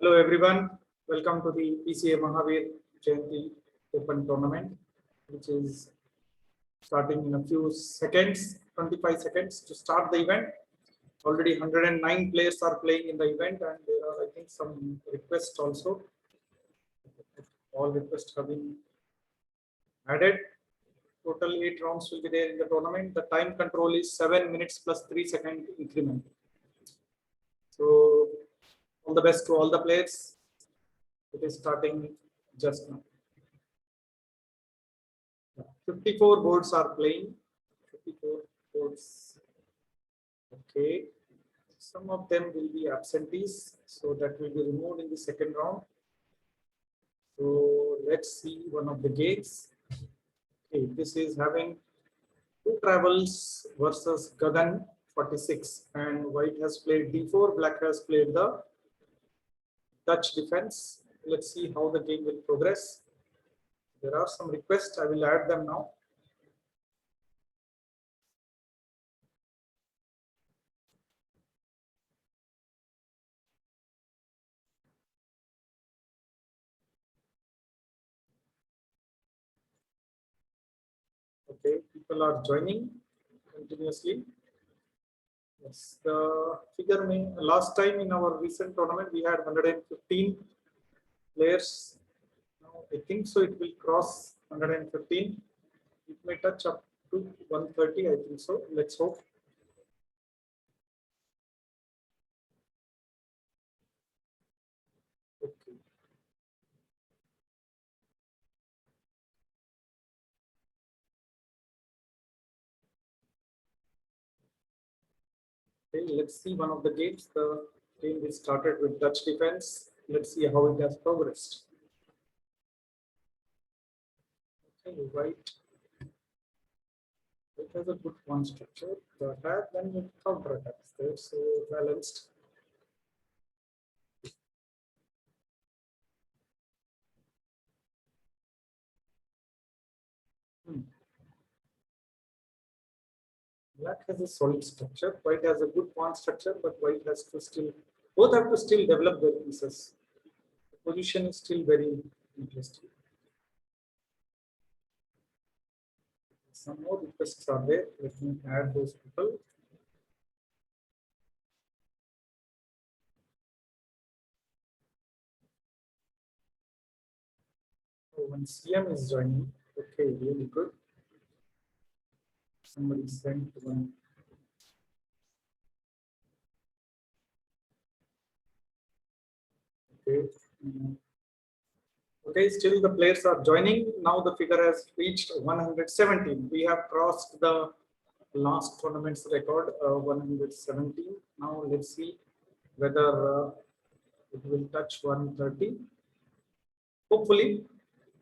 Hello everyone, welcome to the PCA Mahavir Jayanti Open Tournament, which is starting in a few seconds, 25 seconds to start the event. Already 109 players are playing in the event, and there are, I think, some requests also. All requests have been added. Total 8 rounds will be there in the tournament. The time control is 7 minutes plus 3-second increment. So, all the best to all the players. It is starting just now. 54 boards are playing. 54 boards. Okay. Some of them will be absentees, so that will be removed in the second round. So let's see one of the games. Okay, this is having two travels versus Gagan 46, and white has played d4, black has played the Dutch defense. Let's see how the game will progress. There are some requests, I will add them now. Okay, people are joining continuously. Yes, the figure last time in our recent tournament we had 115 players. Now I think so it will cross 115. It may touch up to 130, I think so. Let's hope. Okay. Okay, let's see one of the games. The game is started with Dutch defense. Let's see how it has progressed. Okay, right. It has a good pawn structure. The attack, then with counter attacks. They're so balanced. Black has a solid structure. White has a good pawn structure, but white has to still, both have to still develop their pieces. The position is still very interesting. Some more requests are there. Let me add those people. Oh, when CM is joining, okay, really good. Somebody sent one. Okay. Okay, still the players are joining. Now the figure has reached 117. We have crossed the last tournament's record, 117. Now let's see whether it will touch 130. Hopefully,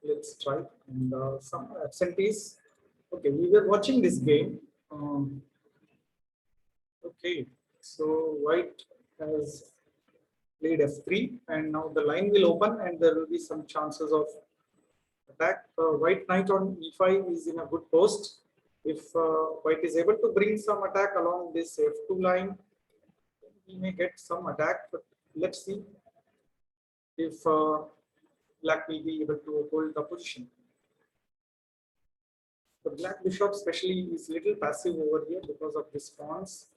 let's try. And some absentees. Okay, we were watching this game. Okay, so white has played f3, and now the line will open, and there will be some chances of attack. White knight on e5 is in a good post. If white is able to bring some attack along this f2 line, he may get some attack. But let's see if black will be able to hold the position. The black bishop especially is little passive over here because of this pawns.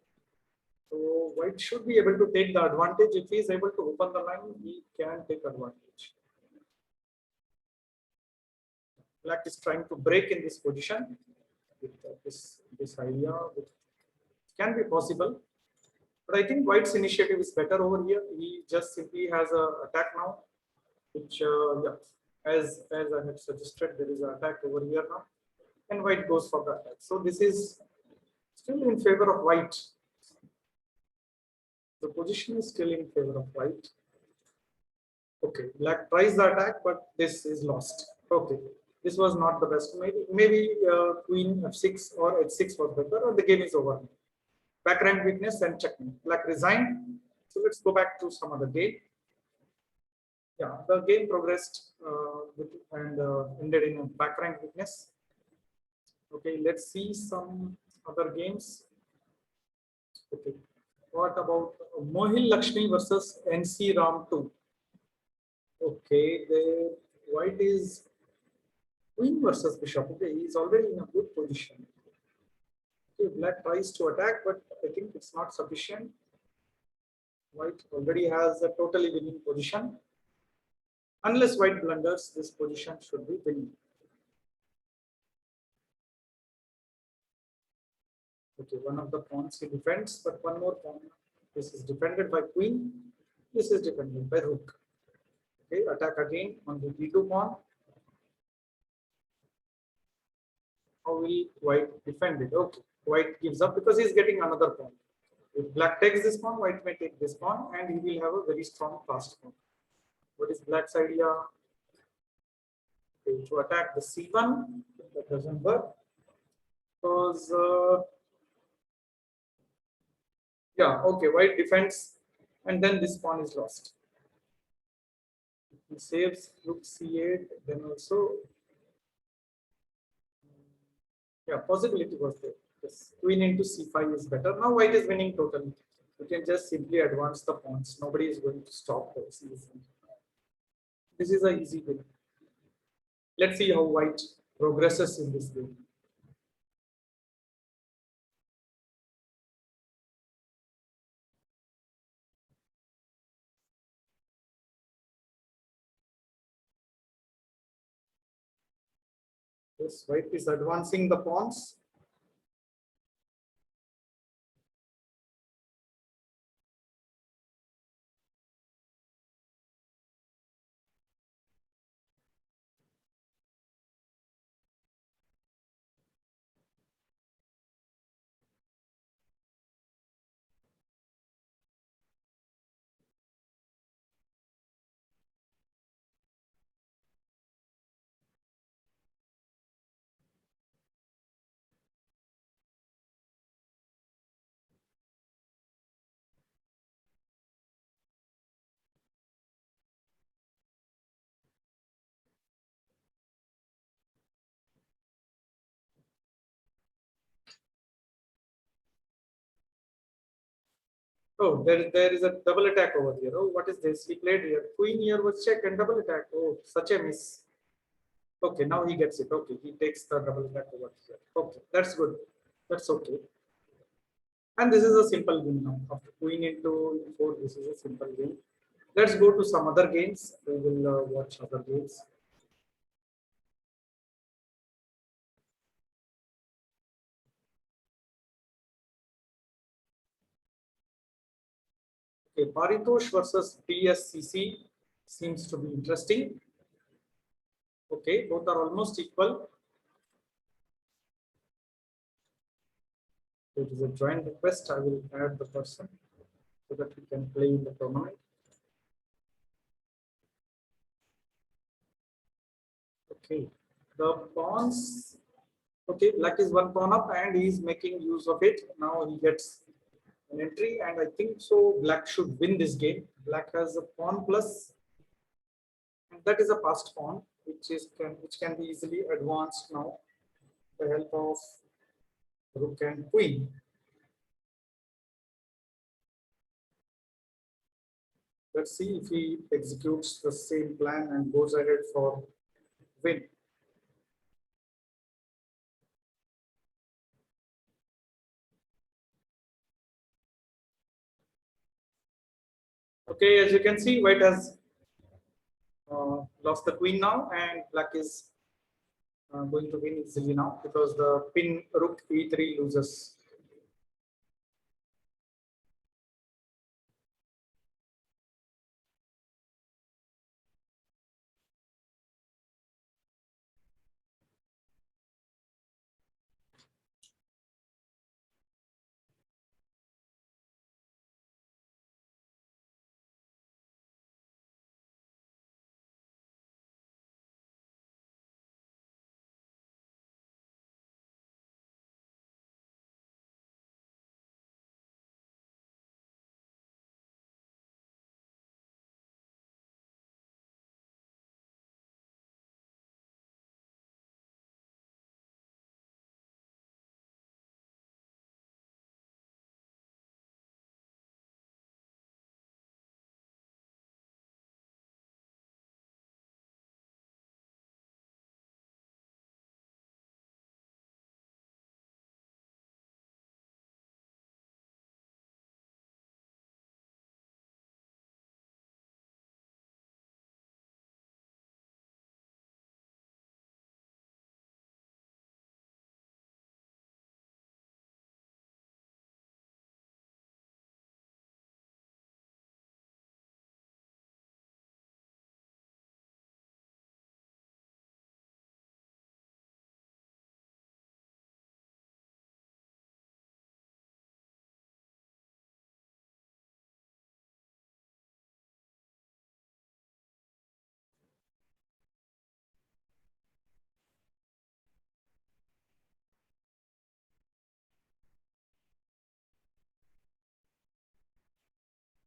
So white should be able to take the advantage. If he is able to open the line, he can take advantage. Black is trying to break in this position with this idea. It can be possible, but I think white's initiative is better over here. He just simply has a attack now, which yeah, as I had suggested, there is an attack over here now, and white goes for the attack. So this is still in favor of white. The position is still in favor of white. Okay, black tries the attack, but this is lost. Okay, this was not the best. Maybe queen f6 or h6 was better, or the game is over. Back rank weakness and checkmate. Black resigned. So let's go back to some other game. Yeah, the game progressed and ended in a back rank weakness. Okay, let's see some other games. Okay, what about Mohil Lakshmi versus NC Ram 2? Okay, the white is queen versus bishop. Okay, he is already in a good position. Okay, black tries to attack, but I think it's not sufficient. White already has a totally winning position. Unless white blunders, this position should be winning. Okay, one of the pawns he defends, but one more pawn. This is defended by queen. This is defended by rook. Okay, attack again on the d2 pawn. How will white defend it? Okay, white gives up because he's getting another pawn. If black takes this pawn, white may take this pawn, and he will have a very strong fast pawn. What is black's idea? Okay, to attack the c1. That doesn't work because yeah, okay, white defends, and then this pawn is lost. He saves rook c8, then also yeah, possibility was there. Yes, queen into c5 is better. Now white is winning totally. You can just simply advance the pawns. Nobody is going to stop this. This is an easy win. Let's see how white progresses in this game. Yes, white is advancing the pawns. Oh, there is a double attack over here. Oh, what is this? He played here. Queen here was check and double attack. Oh, such a miss. Okay, now he gets it. Okay, he takes the double attack over here. Okay, that's good. That's okay. And this is a simple win now. After queen into e4, this is a simple win. Let's go to some other games. We will watch other games. Okay, Paritosh versus PSCC seems to be interesting. Okay, both are almost equal. It is a joint request. I will add the person so that we can play in the tournament. Okay, the pawns. Okay, black is one pawn up and he is making use of it. Now he gets an entry, and I think so. Black should win this game. Black has a pawn plus, and that is a passed pawn, which can be easily advanced now with the help of rook and queen. Let's see if he executes the same plan and goes ahead for win. Okay, as you can see, white has lost the queen now, and black is going to win easily now because the pin rook e3 loses.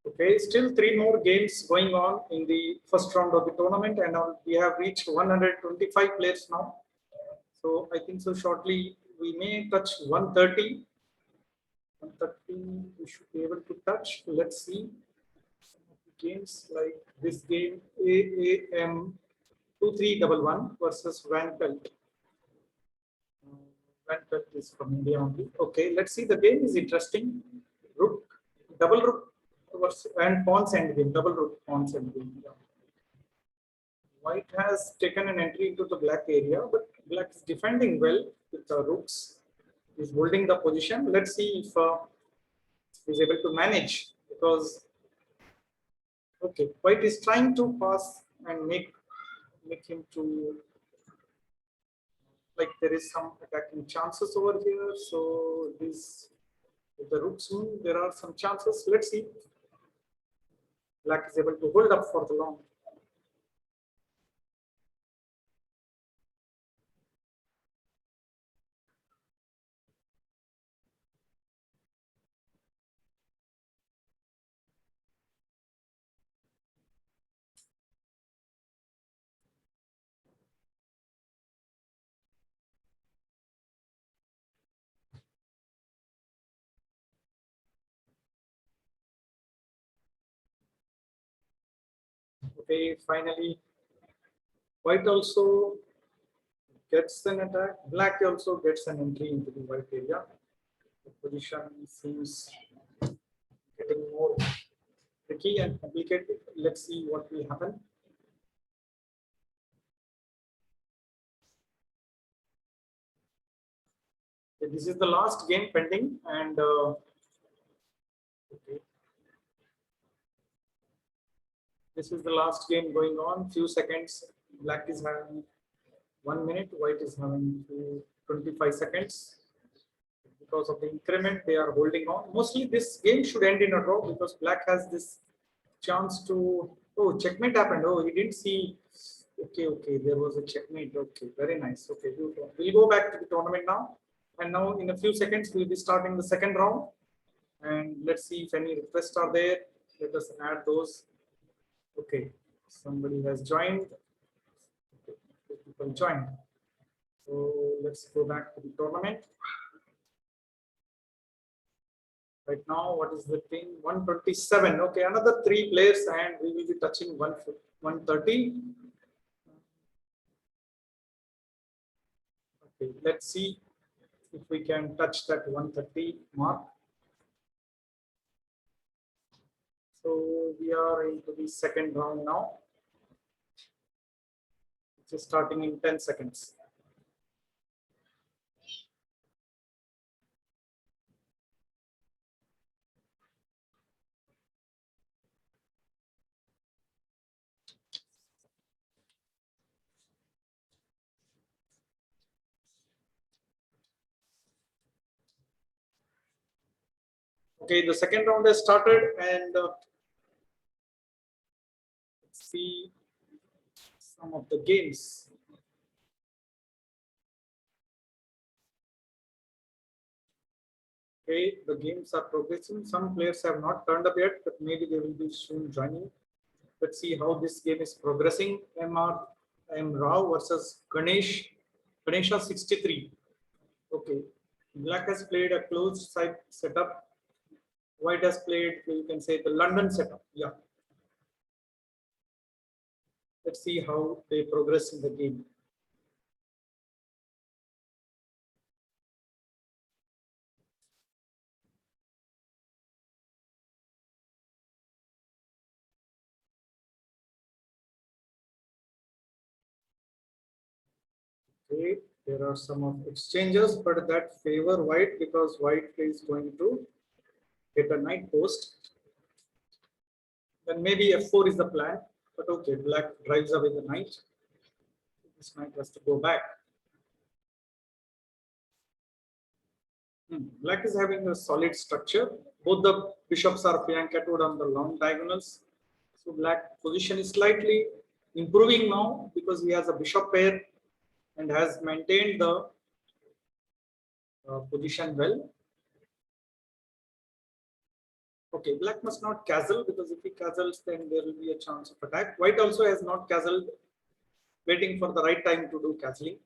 Okay, still three more games going on in the first round of the tournament, and we have reached 125 players now. So I think so shortly we may touch 130. 130 we should be able to touch. Let's see. Games like this game AAM 2311 versus Van Pelt. Van Pelt is from India only. Okay, let's see. The game is interesting. Rook, double rook and pawns endgame, double rook pawns endgame. Yeah. White has taken an entry into the black area, but black is defending well with the rooks. He's holding the position. Let's see if he's able to manage, because okay, white is trying to pass and make him to, like, there is some attacking chances over here. So this, if the rooks move, there are some chances. Let's see. Black is able to hold up for the long. Okay, finally, white also gets an attack. Black also gets an entry into the white area. The position seems getting more tricky and complicated. Let's see what will happen. Okay, this is the last game pending, and okay, this is the last game going on. Few seconds. Black is having 1 minute. White is having 25 seconds. Because of the increment, they are holding on. Mostly, this game should end in a draw because black has this chance to. Oh, checkmate happened. Oh, he didn't see. Okay, okay, there was a checkmate. Okay, very nice. Okay, beautiful. We'll go back to the tournament now. And now, in a few seconds, we'll be starting the second round. And let's see if any requests are there. Let us add those. Okay, somebody has joined. Okay, people joined. So let's go back to the tournament. Right now, what is the thing? 127. Okay, another three players, and we will be touching 130. Okay, let's see if we can touch that 130 mark. So we are into the second round now. Which is starting in 10 seconds. Okay, the second round has started, and let's see some of the games. Okay, the games are progressing. Some players have not turned up yet, but maybe they will be soon joining. Let's see how this game is progressing. M. Rao versus Ganesha 63. Okay, black has played a closed side setup. White has played, you can say, the London setup. Yeah. Let's see how they progress in the game. Okay, there are some of exchanges, but that favor white because white is going to get a knight post. Then maybe f4 is the plan, but okay, black drives away the knight. This knight has to go back. Black is having a solid structure. Both the bishops are fianchetted on the long diagonals. So black position is slightly improving now because he has a bishop pair and has maintained the position well. Okay, black must not castle, because if he castles, then there will be a chance of attack. White also has not castled, waiting for the right time to do castling.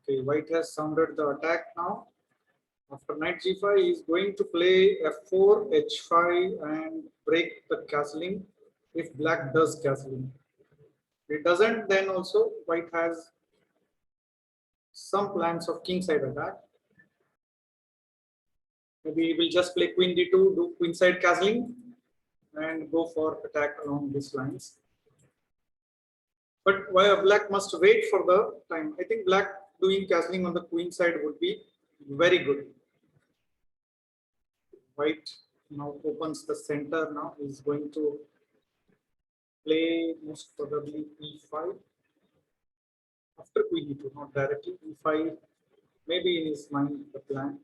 Okay, white has sounded the attack now. After knight g5, he is going to play f4, h5, and break the castling if black does castling. If it doesn't, then also white has some plans of kingside attack. Maybe he will just play queen d2, do queenside castling, and go for attack along these lines. But while black must wait for the time. I think black doing castling on the queen side would be very good. White now opens the center. Now is going to play most probably e5 after queen e2, not directly e5. Maybe in his mind the plan.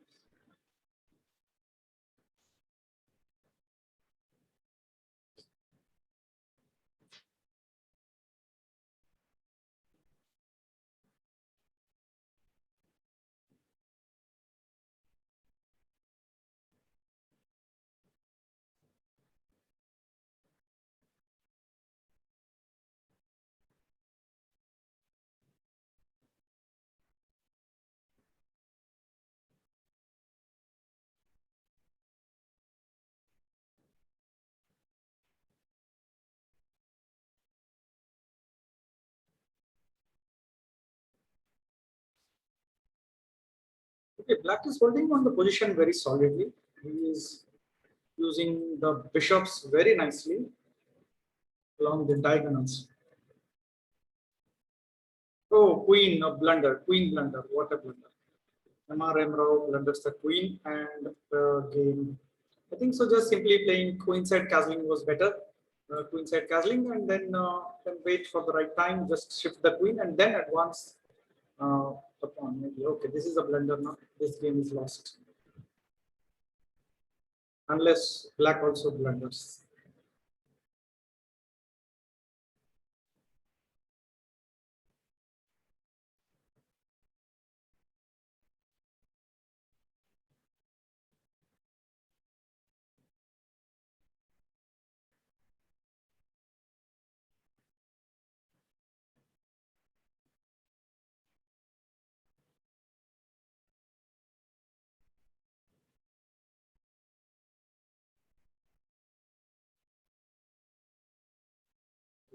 Okay, black is holding on the position very solidly. He is using the bishops very nicely along the diagonals. Oh, queen, a blunder, queen blunder, what a blunder. MRM Rao blunders the queen and the game. I think so. Just simply playing queenside castling was better. Queenside castling, and then wait for the right time. Just shift the queen and then advance the pawn. Maybe okay. This is a blunder now. This game is lost unless black also blunders.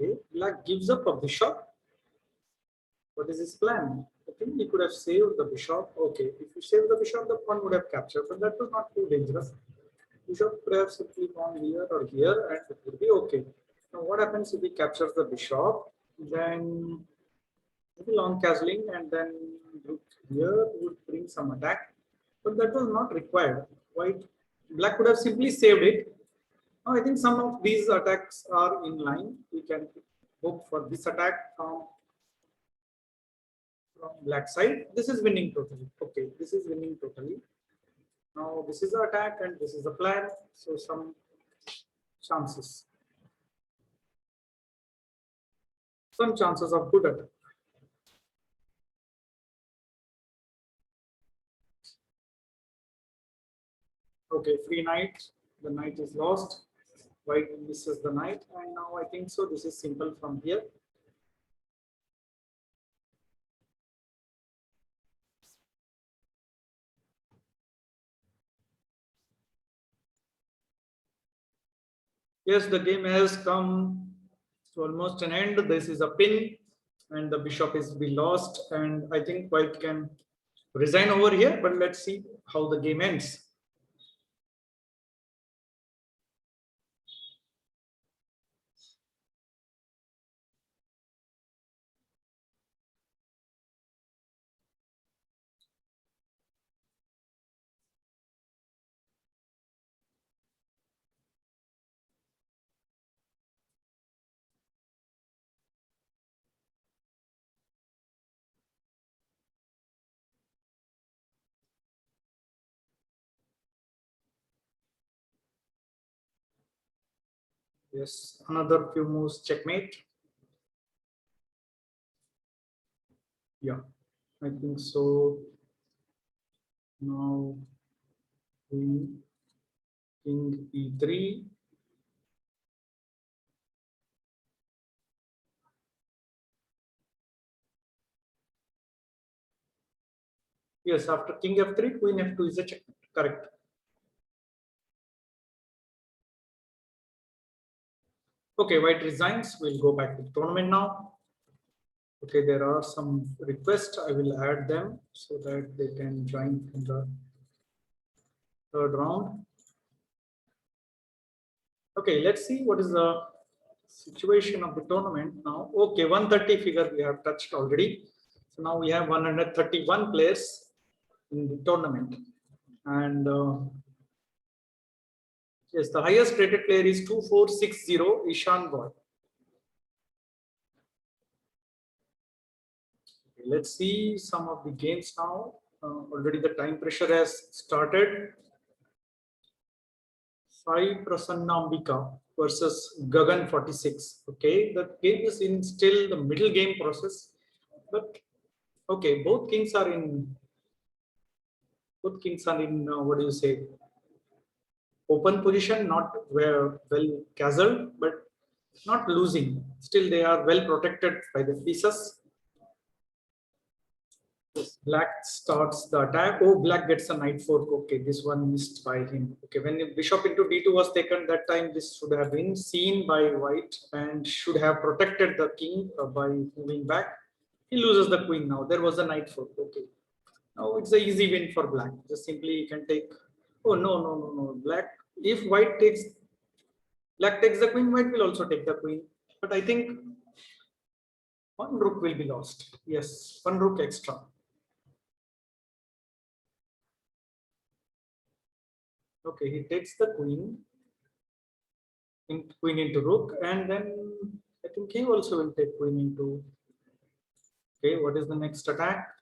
Okay. Black gives up a bishop. What is his plan? I think he could have saved the bishop. Okay, if you save the bishop, the pawn would have captured, but that was not too dangerous. Bishop perhaps simply gone here or here, and it would be okay. Now, what happens if he captures the bishop? Then maybe long castling, and then rook here would bring some attack, but that was not required. White, black could have simply saved it. Now, I think some of these attacks are in line. We can hope for this attack from black side. This is winning totally. Okay, this is winning totally. Now this is the attack and this is the plan. So some chances. Some chances of good attack. Okay, free knight. The knight is lost. White misses the knight, and now I think so. This is simple from here. Yes, the game has come to almost an end. This is a pin, and the bishop is be lost. And I think White can resign over here. But let's see how the game ends. Yes, another few moves, checkmate. Yeah, I think so. Now, queen, king e3. Yes, after king f3, queen f2 is a checkmate. Correct. Okay, white resigns. We'll go back to the tournament now. Okay, there are some requests. I will add them so that they can join in the third round. Okay, let's see what is the situation of the tournament now. Okay, 130 figure we have touched already. So now we have 131 players in the tournament. And yes, the highest rated player is 2460, Ishan Boy. Okay, let's see some of the games now. Already the time pressure has started. Sai Prasannambika versus Gagan 46. Okay, the game is in still the middle game process, but okay, both kings are in what do you say, open position, not well castled, but not losing. Still, they are well protected by the pieces. Black starts the attack. Oh, black gets a knight fork. Okay, this one missed by him. Okay, when the bishop into d2 was taken, that time this should have been seen by white and should have protected the king by moving back. He loses the queen now. There was a knight fork. Okay, now it's an easy win for black. Just simply you can take. Oh no no no no! Black. If white takes, black takes the queen. White will also take the queen. But I think one rook will be lost. Yes, one rook extra. Okay, he takes the queen, queen into rook, and then I think he also will take queen into. Okay, what is the next attack?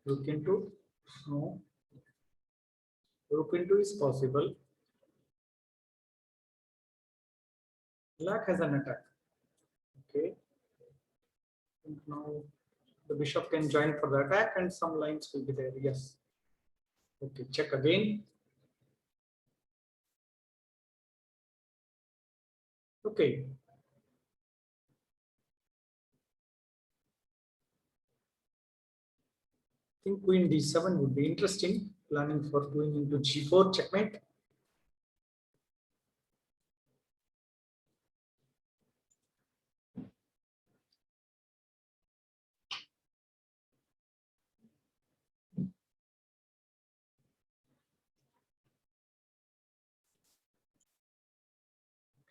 Rook into. No, rook into is possible. Black has an attack. Okay, and now the bishop can join for the attack, and some lines will be there. Yes. Okay, check again. Okay. I think queen d7 would be interesting. Planning for queen into g4 checkmate.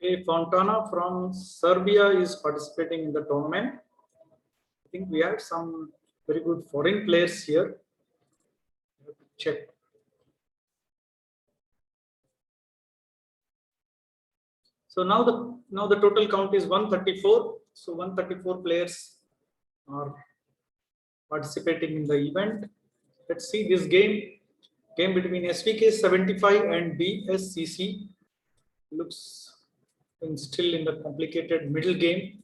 Okay, Fontana from Serbia is participating in the tournament. I think we have some very good foreign players here. Check. So now the total count is 134. So 134 players are participating in the event. Let's see this game between SVK 75 and BSCC. Looks still in the complicated middle game.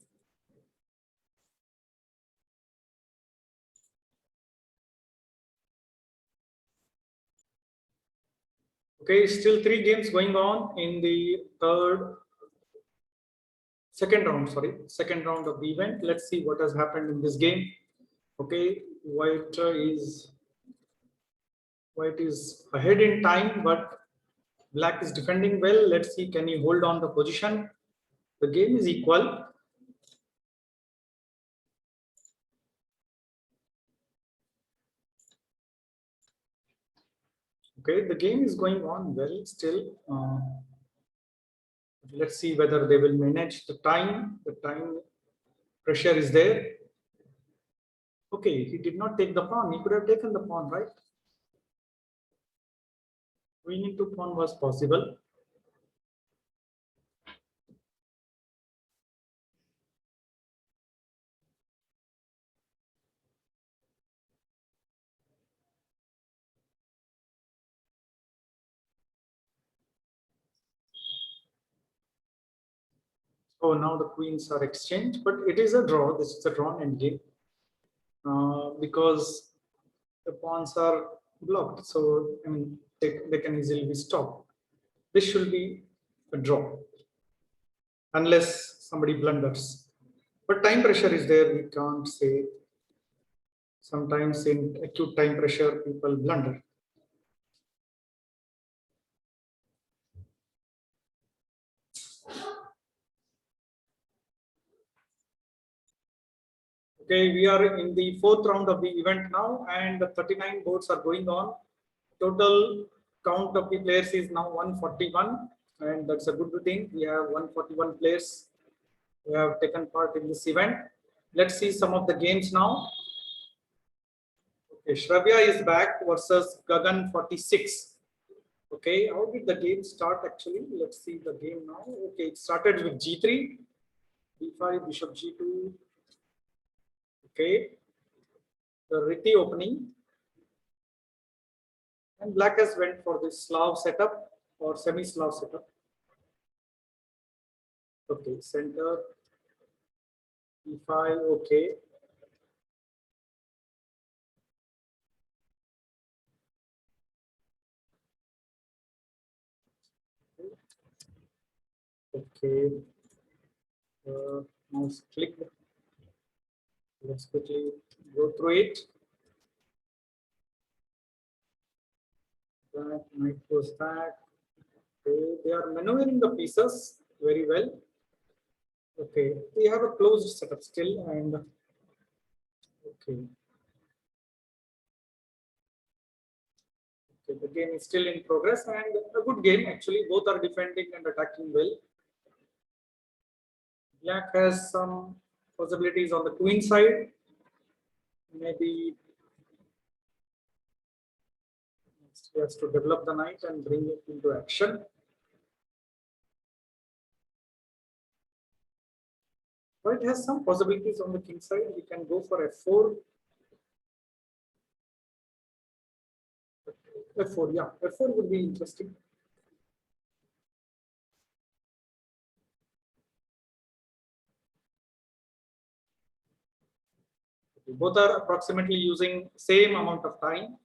Okay, still 3 games going on in the second round of the event. Let's see what has happened in this game. Okay, white is ahead in time, but black is defending well. Let's see, can he hold on the position? The game is equal. Okay, the game is going on well still. Let's see whether they will manage the time. The time pressure is there. Okay, he did not take the pawn. He could have taken the pawn, right? Queen into pawn was possible. Oh, now the queens are exchanged, but it is a draw. This is a drawn endgame because the pawns are blocked. So, I mean, they can easily be stopped. This should be a draw unless somebody blunders. But time pressure is there. We can't say. Sometimes in acute time pressure, people blunder. Okay, we are in the fourth round of the event now, and the 39 boards are going on. Total count of the players is now 141, and that's a good thing. We have 141 players who have taken part in this event. Let's see some of the games now. Okay, Shravya is back versus Gagan 46. Okay, how did the game start actually? Let's see the game now. Okay, it started with G3, B5, Bishop G2. Okay, the Riti opening. And black has went for the Slav setup or semi-Slav setup. Okay, center, E5, okay. Okay, mouse click. Let's quickly go through it. That knight goes back. Okay, they are maneuvering the pieces very well. Okay, we have a closed setup still, and okay. Okay, the game is still in progress and a good game actually. Both are defending and attacking well. Black has some possibilities on the queen side. Maybe he has to develop the knight and bring it into action. White has some possibilities on the king side. We can go for f4. F4, yeah, f4 would be interesting. Both are approximately using same amount of time.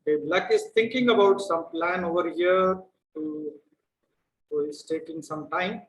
Okay, black is thinking about some plan over here to, so it's taking some time.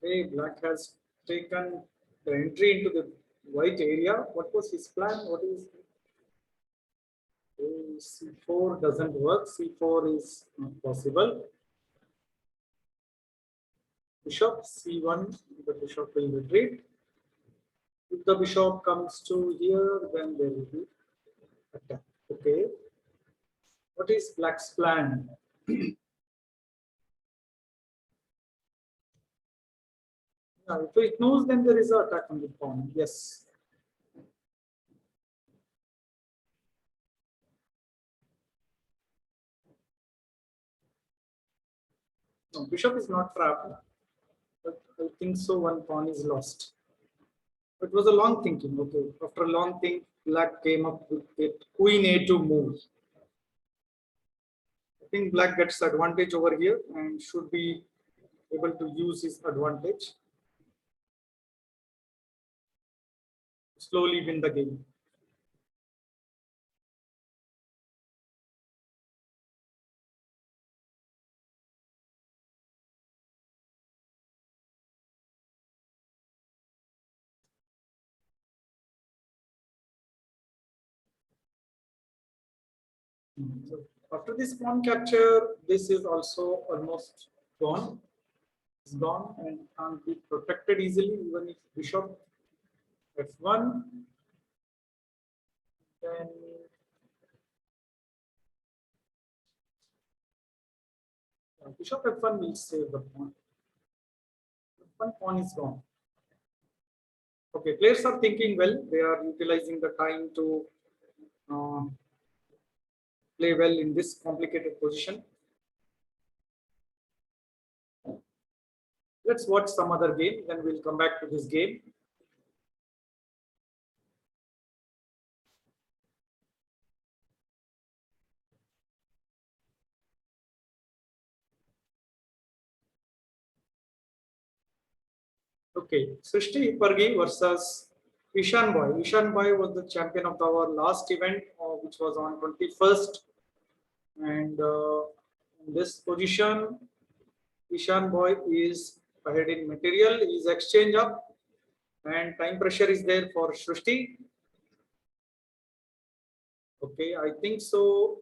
Okay, black has taken the entry into the white area. What was his plan? What is C4 doesn't work. C4 is not possible. Bishop C1, the bishop will retreat. If the bishop comes to here, then there will be attack. Okay. What is black's plan? If it knows, then there is an attack on the pawn. Yes. No, bishop is not trapped. But I think so. One pawn is lost. It was a long thinking. Okay. After a long think, black came up with it. Queen A2 move. I think black gets advantage over here and should be able to use his advantage. Slowly win the game. So after this pawn capture, this is also almost gone. It's gone and can't be protected easily, even if bishop f1. Then bishop f1 will save the pawn. One pawn is gone. Okay, players are thinking well. They are utilizing the time to uh, play well in this complicated position. Let's watch some other game, then we'll come back to this game. Okay, Srishti Pargi versus Ishan Boy. Ishan Boy was the champion of our last event, which was on 21st. And in this position, Ishan Boy is ahead in material, is exchange up, and time pressure is there for Srishti. Okay, I think so.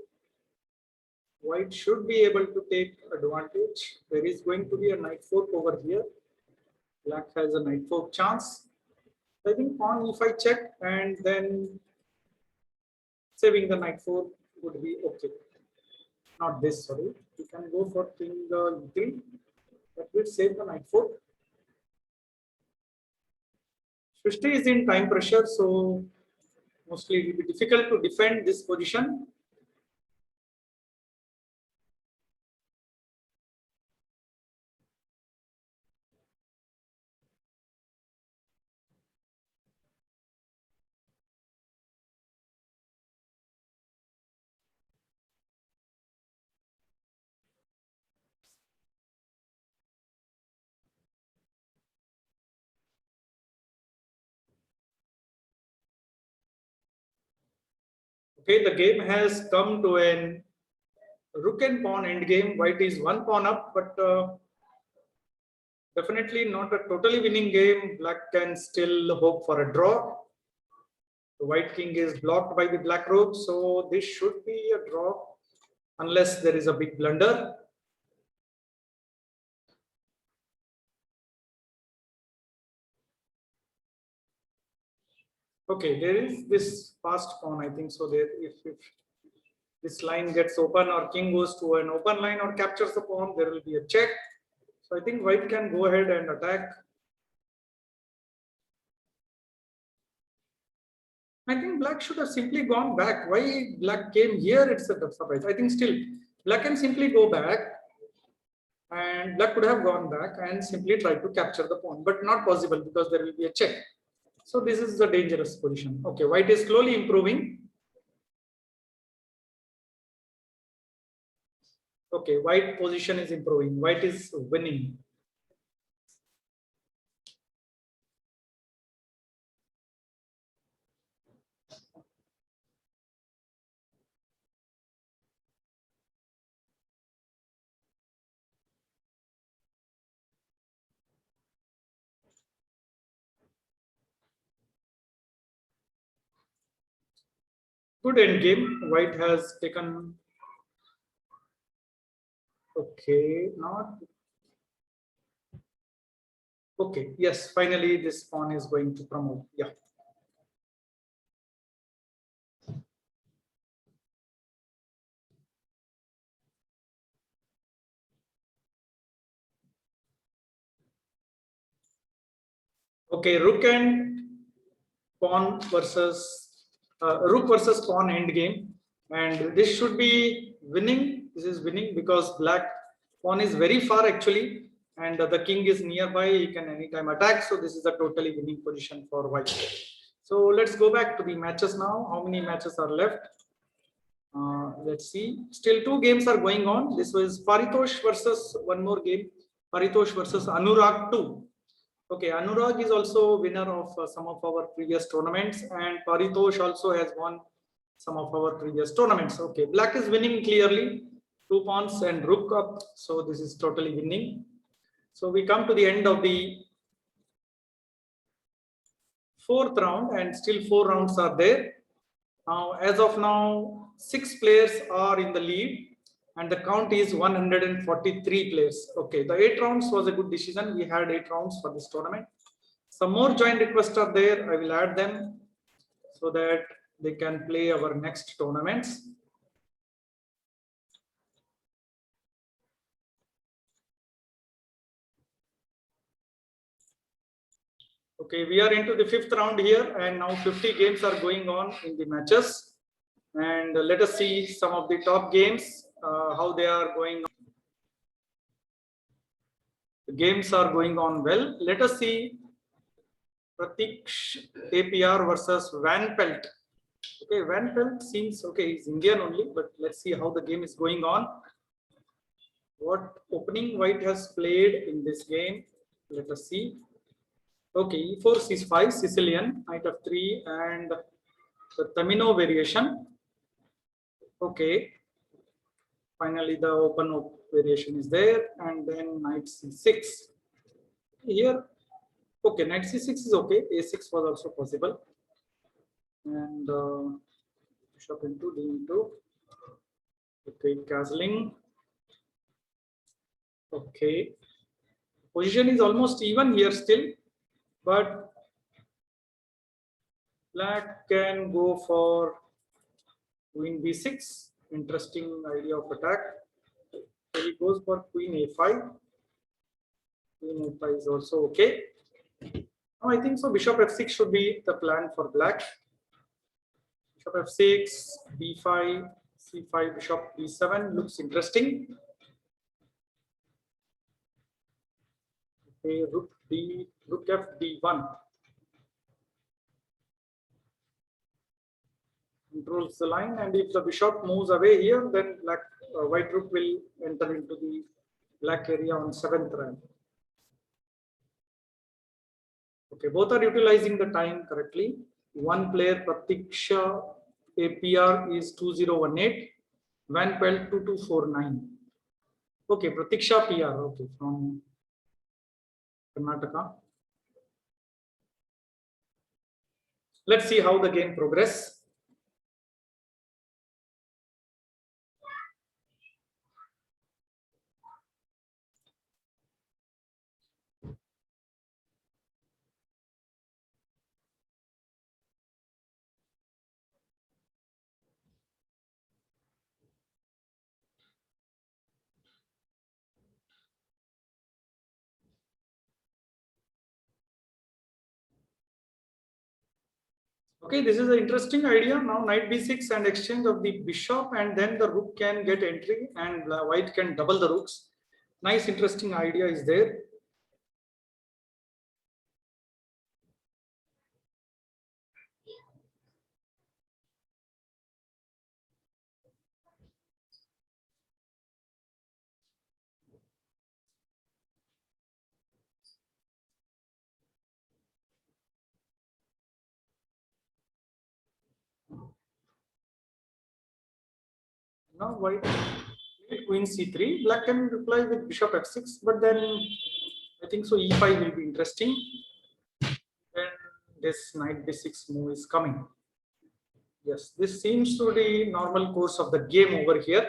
White should be able to take advantage. There is going to be a knight fork over here. Black has a knight fork chance. I think pawn if I check and then saving the knight fork would be okay. Not this, sorry. You can go for king e3. That will save the knight fork. Srishti is in time pressure, so mostly it will be difficult to defend this position. Okay, the game has come to an rook and pawn endgame. White is one pawn up, but definitely not a totally winning game. Black can still hope for a draw. The white king is blocked by the black rook, so this should be a draw unless there is a big blunder. Okay, there is this fast pawn, I think so. There, if this line gets open or king goes to an open line or captures the pawn, there will be a check. So I think white can go ahead and attack. I think black should have simply gone back. Why black came here? It's a surprise. I think still black can simply go back, and black could have gone back and simply tried to capture the pawn, but not possible because there will be a check. So this is a dangerous position. Okay, white is slowly improving. Okay, white position is improving. White is winning. Good end game. White has taken. Okay, not. Okay, yes, finally this pawn is going to promote. Yeah. Okay, rook and pawn versus rook versus pawn end game, and this should be winning. This is winning because black pawn is very far actually, and the king is nearby. He can anytime attack. So this is a totally winning position for white. So let's go back to the matches now. How many matches are left? Let's see. Still two games are going on. This was Paritosh versus one more game. Paritosh versus Anurag 2. Okay, Anurag is also winner of some of our previous tournaments, and Paritosh also has won some of our previous tournaments. Okay, black is winning clearly. Two pawns and rook up. So this is totally winning. So we come to the end of the fourth round, and still 4 rounds are there. Now, as of now, 6 players are in the lead and the count is 143 players. Okay, the 8 rounds was a good decision. We had 8 rounds for this tournament. Some more join requests are there. I will add them so that they can play our next tournaments. Okay, we are into the 5th round here and now 50 games are going on in the matches. And let us see some of the top games, how they are going. The games are going on well. Let us see Pratiksh APR versus Van Pelt. Okay, Van Pelt seems okay, he's Indian only, but let's see how the game is going on. What opening white has played in this game? Let us see. Okay, e4, c5, Sicilian, knight of 3, and the Tamino variation. Okay, finally the open variation is there, and then knight c6. Here, okay, knight c6 is okay, a6 was also possible, and bishop into d into. Okay, castling. Okay, position is almost even here still, but black can go for queen b6. Interesting idea of attack. So he goes for queen a5. Queen a5 is also okay. Now I think so. Bishop f6 should be the plan for black. Bishop f6, b5, c5, bishop b7 looks interesting. Okay, rook f d1 controls the line, and if the bishop moves away here, then white rook will enter into the black area on 7th rank. Okay, both are utilizing the time correctly. One player, Pratiksha APR, is 2018, Van Pelt 2249. Okay, Pratiksha PR, okay, from Karnataka. Let's see how the game progress. Okay, this is an interesting idea. Now knight b6 and exchange of the bishop, and then the rook can get entry and white can double the rooks. Nice, interesting idea is there. Now white queen c3, black can reply with bishop f6, but then I think so e5 will be interesting. Then this knight b6 move is coming. Yes, this seems to be normal course of the game over here.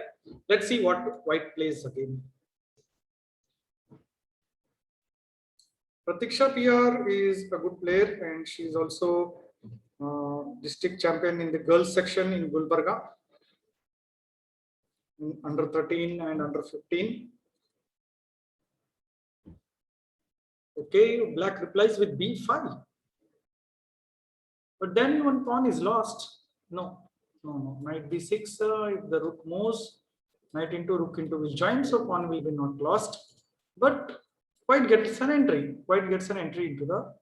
Let's see what white plays again. Pratiksha PR is a good player, and she is also district champion in the girls section in Gulbarga, under 13 and under 15. Okay, black replies with b5. But then one pawn is lost. No. Knight b6, if the rook moves, knight into rook into will join, so pawn will be not lost. But white gets an entry. White gets an entry into the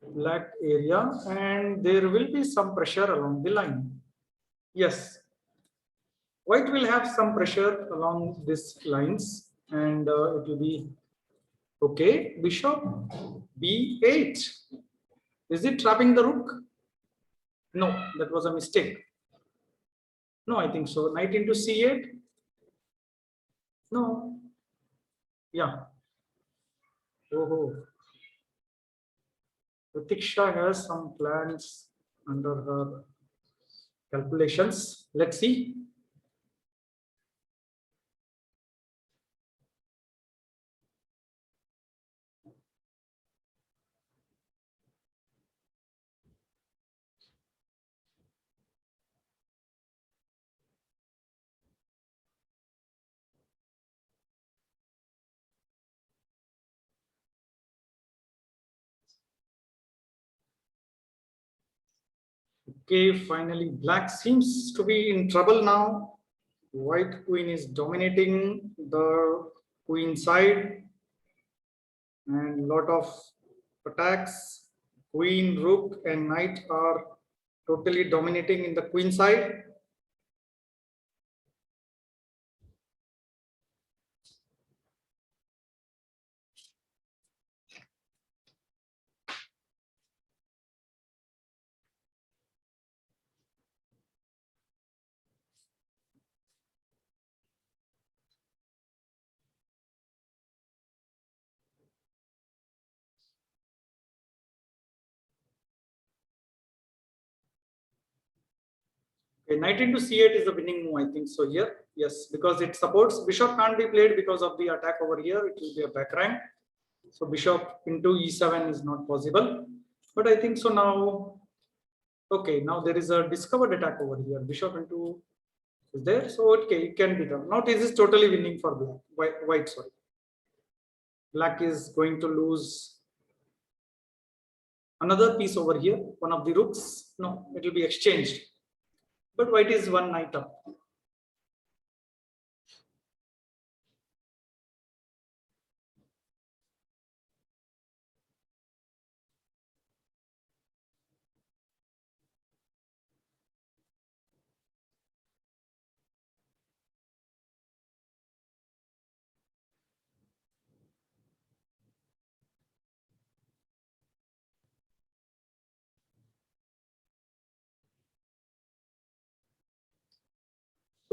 black area, and there will be some pressure along the line. Yes, white will have some pressure along these lines, and it will be okay. Bishop b8. Is it trapping the rook? No, that was a mistake. No, I think so. Knight into c8. No. Yeah. Oh. Pratiksha has some plans under her calculations. Let's see. Okay, finally, black seems to be in trouble now. White queen is dominating the queen side and lot of attacks. Queen, rook, and knight are totally dominating in the queen side. Okay, knight into c8 is the winning move, I think so here. Yes, because it supports. Bishop can't be played because of the attack over here. It will be a back rank. So bishop into e7 is not possible. But I think so now. Okay, now there is a discovered attack over here. Bishop into is there. So okay, it can be done. Now this is totally winning for black. White, sorry. Black is going to lose another piece over here. One of the rooks. No, it will be exchanged. But white is one knight up.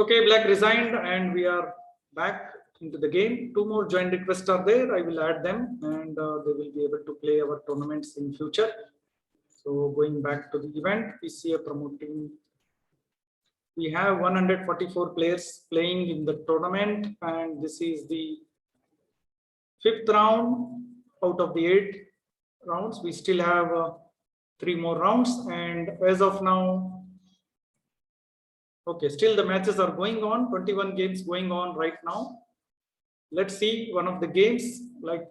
Okay, black resigned and we are back into the game. Two more join requests are there. I will add them and they will be able to play our tournaments in future. So going back to the event, PCA promoting. We have 144 players playing in the tournament and this is the fifth round out of the 8 rounds. We still have 3 more rounds and as of now, okay, still the matches are going on, 21 games going on right now. Let's see one of the games, like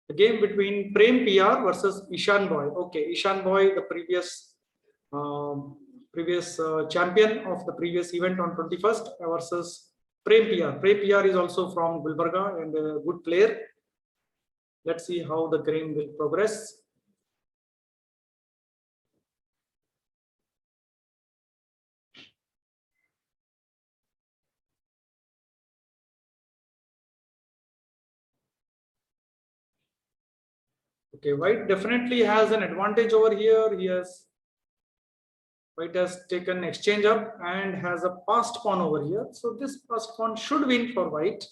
the game between Prem PR versus Ishan Boy. Okay, Ishan Boy, the previous champion of the previous event on 21st versus Prem PR. Prem PR is also from Gulbarga and a good player. Let's see how the game will progress. Okay, white definitely has an advantage over here. White has taken exchange up and has a passed pawn over here. So this passed pawn should win for white.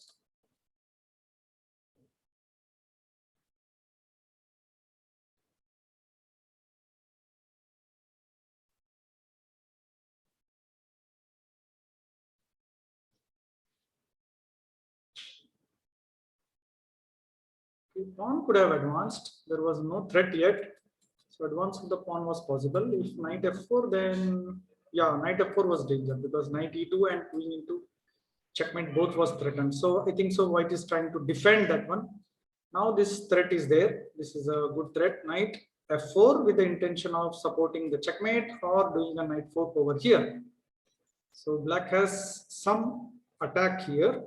The pawn could have advanced. There was no threat yet. So advance of the pawn was possible. If knight f4, then yeah, knight f4 was danger because knight e2 and queen e2 checkmate both was threatened. So I think so white is trying to defend that one. Now this threat is there. This is a good threat. Knight f4 with the intention of supporting the checkmate or doing a knight fork over here. So black has some attack here.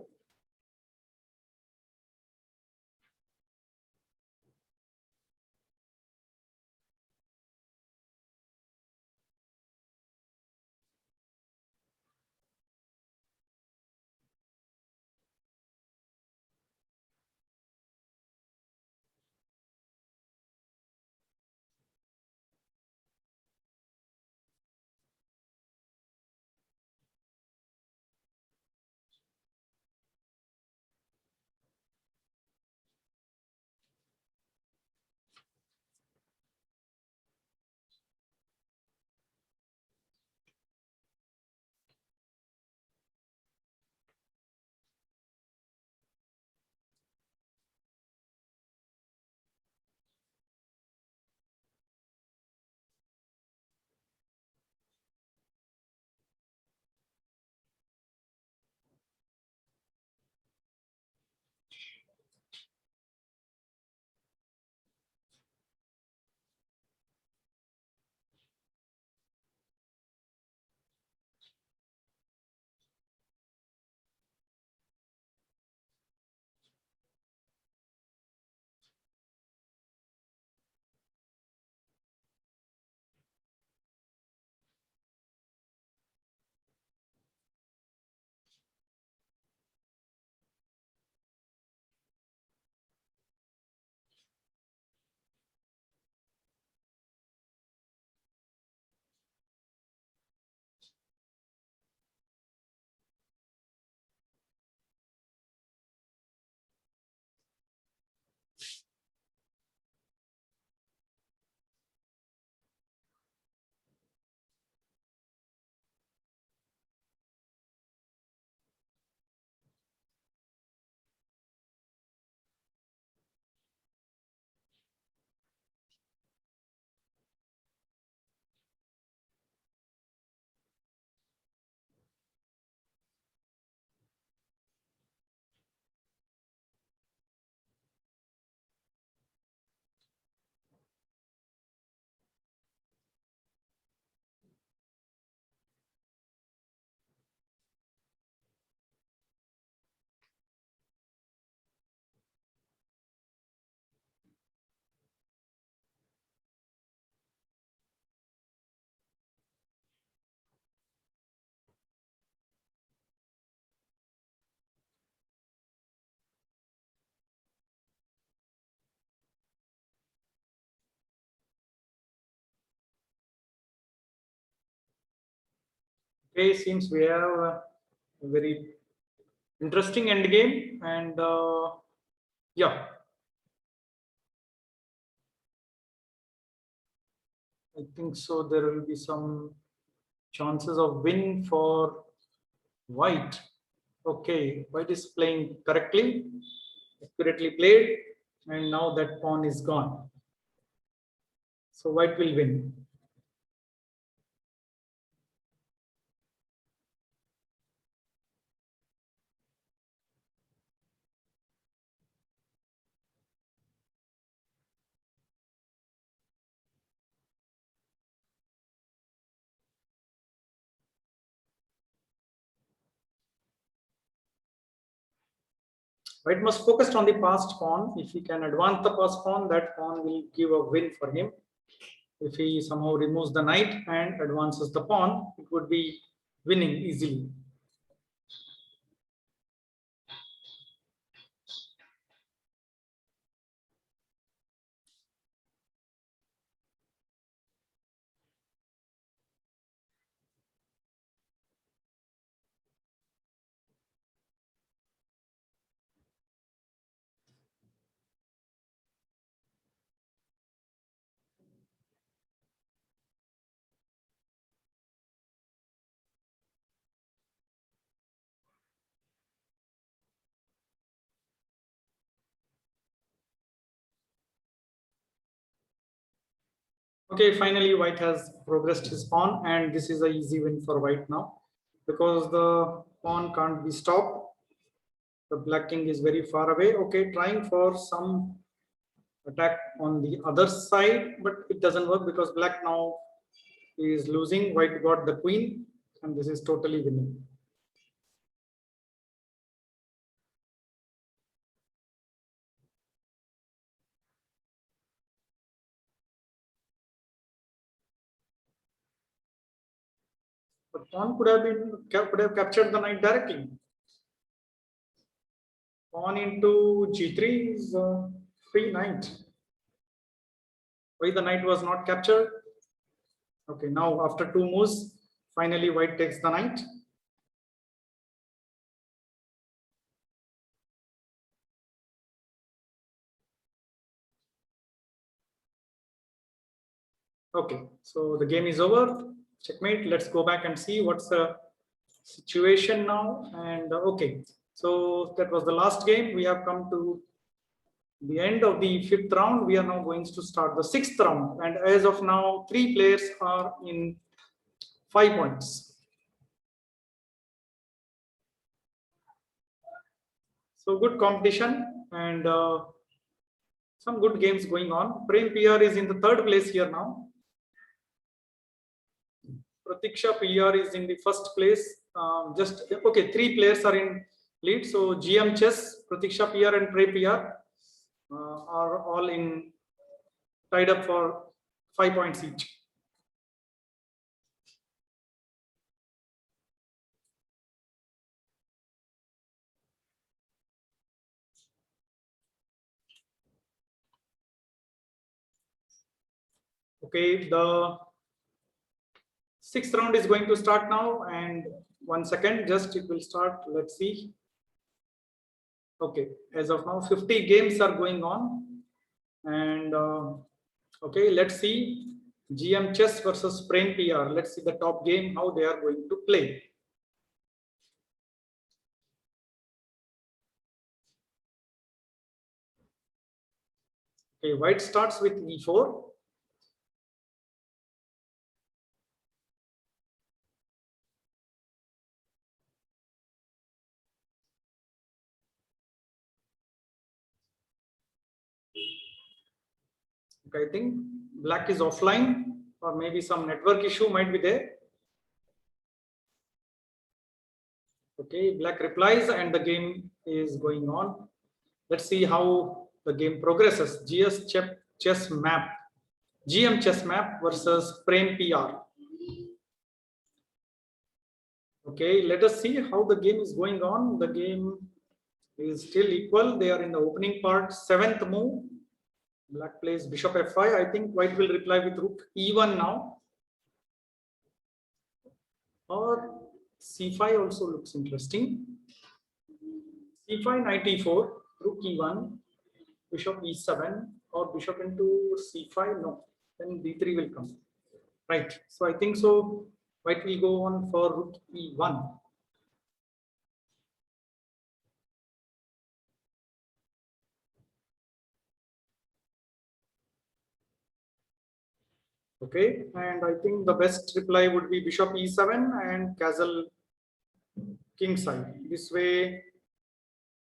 Okay, seems we have a very interesting end game, and yeah, I think so. There will be some chances of win for white. Okay, white is playing correctly, accurately played, and now that pawn is gone. So white will win. White must focus on the passed pawn. If he can advance the passed pawn, that pawn will give a win for him. If he somehow removes the knight and advances the pawn, it would be winning easily. Okay, finally white has progressed his pawn, and this is an easy win for white now because the pawn can't be stopped. The black king is very far away. Okay, trying for some attack on the other side, but it doesn't work because black now is losing. White got the queen, and this is totally winning. The pawn could have captured the knight directly. Pawn into g3 is free knight. Why the knight was not captured? Okay, now after two moves, finally white takes the knight. Okay, so the game is over. Checkmate. Let's go back and see what's the situation now. And okay, so that was the last game. We have come to the end of the fifth round. We are now going to start the sixth round. And as of now, three players are in 5 points. So good competition and some good games going on. Prem PR is in the third place here now. Pratiksha PR is in the first place. Just okay, three players are in lead. So GM Chess, Pratiksha PR, and Prem PR are all in tied up for 5 points each. Okay, the sixth round is going to start now, and 1 second, just it will start. Let's see. Okay, as of now, 50 games are going on, and okay, let's see GM Chess versus Prem PR. Let's see the top game, how they are going to play. Okay, white starts with e4. Okay, I think black is offline, or maybe some network issue might be there. Okay, black replies and the game is going on. Let's see how the game progresses. Chess map, GM Chess map versus Prem PR. Okay, let us see how the game is going on. The game is still equal. They are in the opening part. Seventh move. Black plays bishop f5. I think white will reply with rook e1 now. Or C5 also looks interesting. C5 knight e4, rook e1, bishop e7, or bishop into c5. No, then d3 will come. Right. So I think so. White will go on for rook e1. Okay, and I think the best reply would be bishop e7 and castle king side. This way,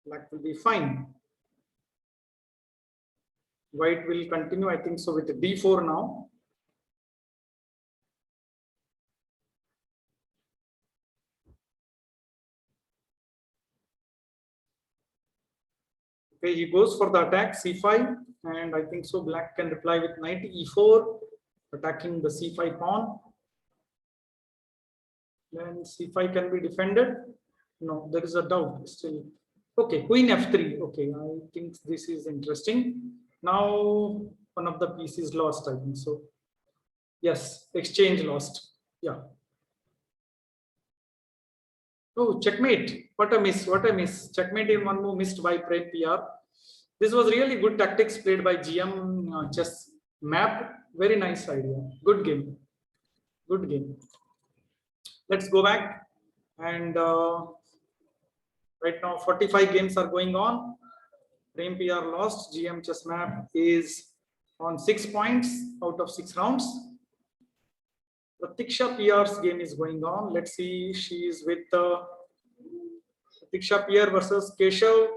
black will be fine. White will continue, I think so, with d4 now. Okay, he goes for the attack c5, and I think so black can reply with knight e4, attacking the c5 pawn. Then c5 can be defended. No, there is a doubt still. Okay, queen f3. Okay, I think this is interesting. Now one of the pieces lost, I think so. Yes, exchange lost. Yeah. Oh, checkmate. What a miss. What a miss. Checkmate in one move missed by Prem PR. This was really good tactics played by GM chess map. Very nice idea. Good game. Good game. Let's go back. And right now 45 games are going on. Prem PR lost. GM chess map is on 6 points out of 6 rounds. Pratiksha PR's game is going on. Let's see. She is with Pratiksha PR versus Keshavan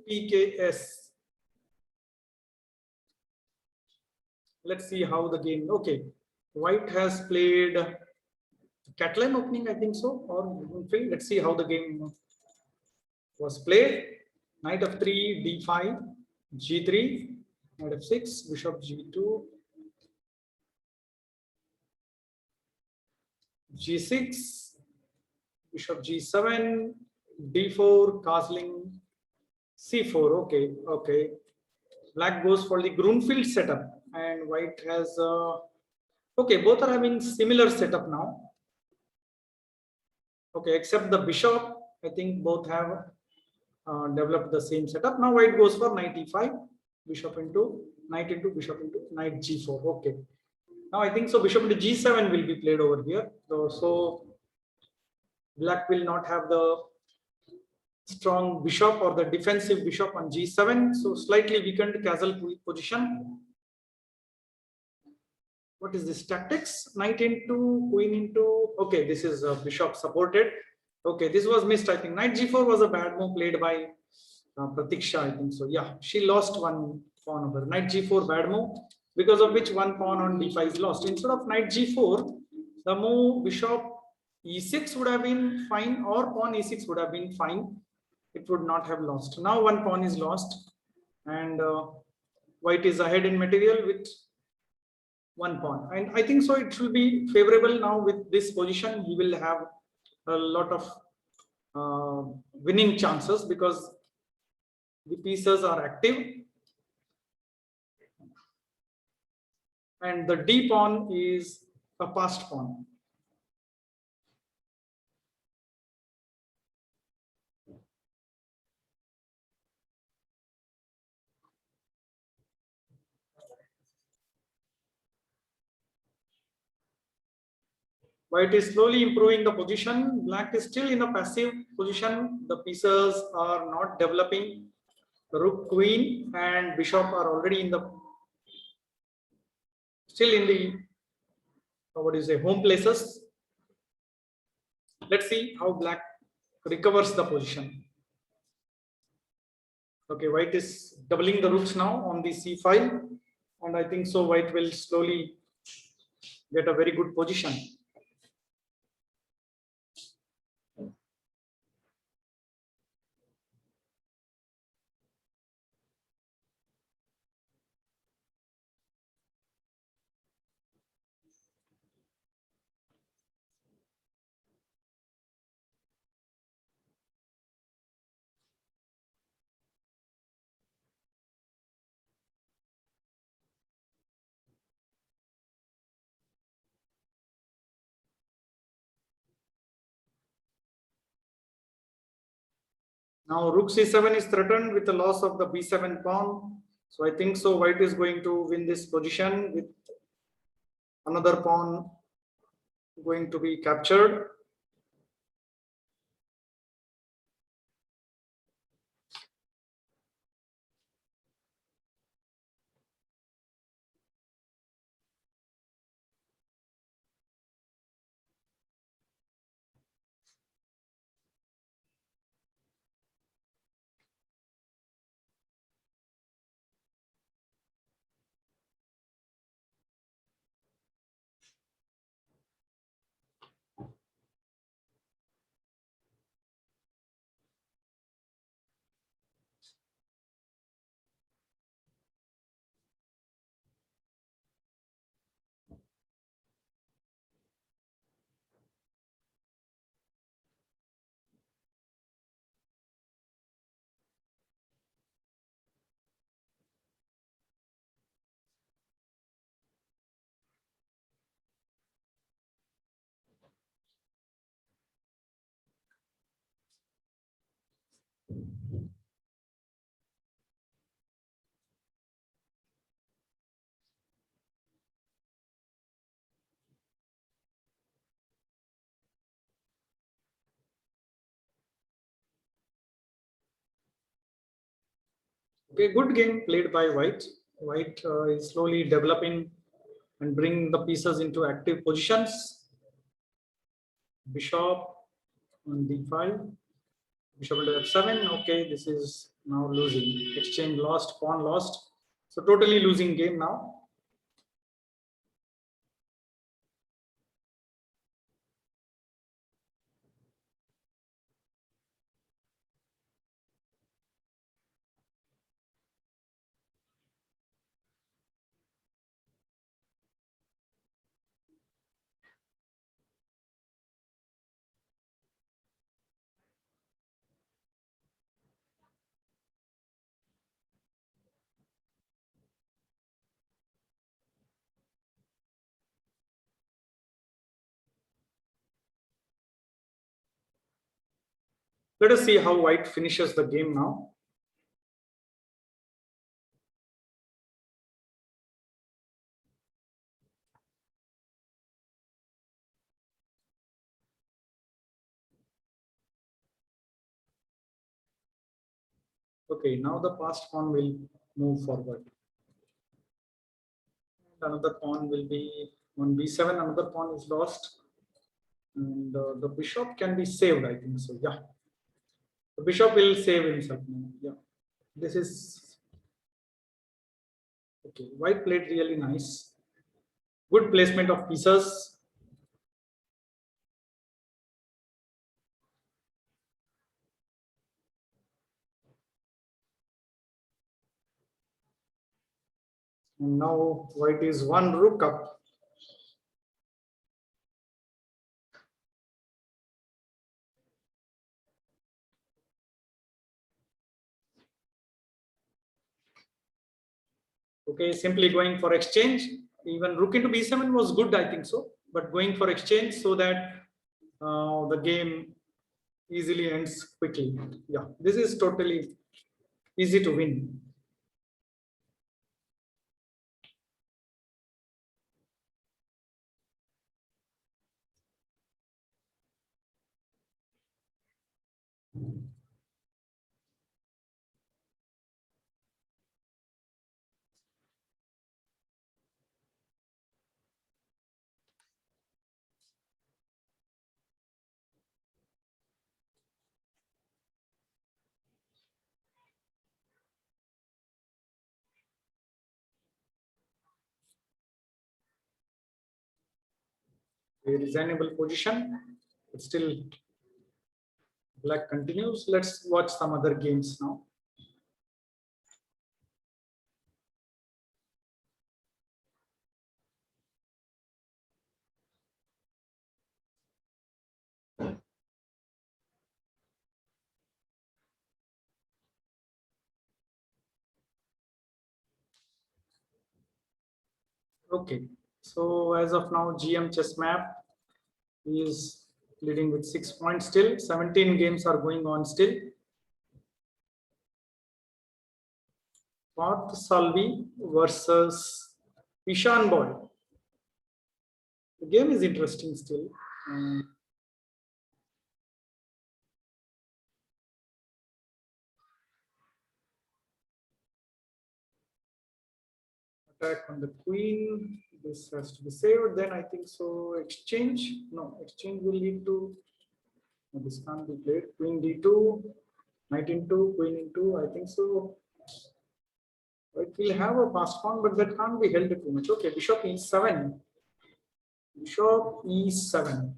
PKS. Let's see how the game. Okay, White has played Catalan opening, I think so, or let's see how the game was played. Knight f3, d5, g3, knight f6, bishop g2, g6, bishop g7, d4, castling, c4. Okay, okay. Black goes for the Grunfeld setup, and White has. Okay, both are having similar setup now. Okay, except the bishop, I think both have developed the same setup. Now White goes for knight e5, bishop into knight into bishop into knight g4. Okay. Now I think so. Bishop into g7 will be played over here. So Black will not have the strong bishop or the defensive bishop on g7. So slightly weakened castle position. What is this tactics? Knight into queen into. Okay, this is bishop supported. Okay, this was missed. I think knight g4 was a bad move played by Pratiksha. I think so. Yeah, she lost one pawn over knight g4, bad move, because of which one pawn on d5 is lost. Instead of knight g4, the move bishop e6 would have been fine, or pawn e6 would have been fine. It would not have lost. Now one pawn is lost, and White is ahead in material with one pawn, and I think so it will be favorable now with this position. He will have a lot of winning chances because the pieces are active, and the d pawn is a passed pawn. White is slowly improving the position. Black is still in a passive position. The pieces are not developing. Rook, queen, and bishop are already in the still in the what is a home places. Let's see how Black recovers the position. Okay, White is doubling the rooks now on the c file, and I think so White will slowly get a very good position. Now rook c7 is threatened with the loss of the b7 pawn. So I think so white is going to win this position with another pawn going to be captured. Okay, good game played by white. White is slowly developing and bringing the pieces into active positions. Bishop on d5, bishop into f7. Okay, this is now losing. Exchange lost, pawn lost. So totally losing game now. Let us see how white finishes the game now. Okay, now the passed pawn will move forward. Another pawn will be on b7. Another pawn is lost. And the bishop can be saved, I think so. Yeah, the bishop will save himself now. Yeah, this is okay. White played really nice. Good placement of pieces. And now white is one rook up. Okay, simply going for exchange. Even rook into b7 was good, I think so. But going for exchange so that the game easily ends quickly. Yeah, this is totally easy to win. A reasonable position, but still black continues. Let's watch some other games now. Okay, so as of now, GM chess map is leading with 6 points still. 17 games are going on still. Parth Salvi versus Ishan Boy. The game is interesting still. Attack on the queen. This has to be saved. Then I think so. Exchange. No, exchange will lead to. No, this can't be played. Queen d2, knight into, queen into. I think so. It will have a passed pawn, but that can't be held too much. Okay, bishop e7. Bishop e7.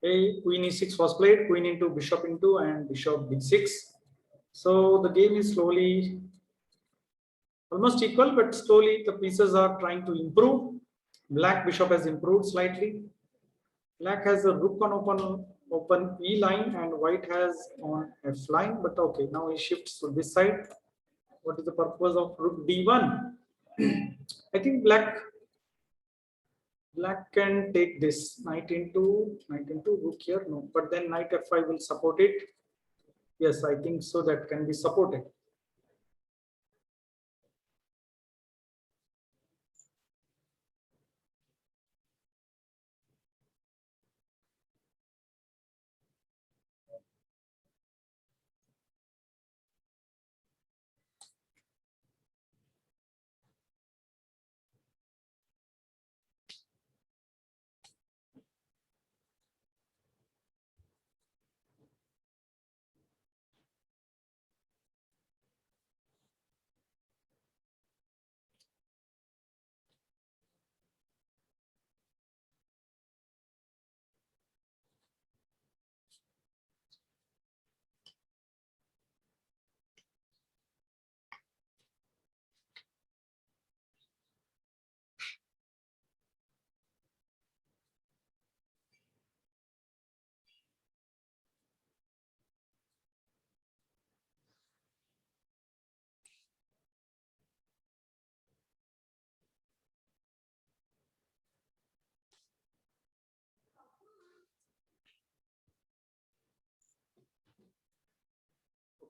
Okay, queen e6 was played. Queen into, bishop into, and bishop d6. So the game is slowly almost equal, but slowly the pieces are trying to improve. Black bishop has improved slightly. Black has a rook on open E line, and white has on F line. But okay, now he shifts to this side. What is the purpose of rook d1? I think black can take this knight into rook here. No, but then knight f5 will support it. Yes, I think so. That can be supported.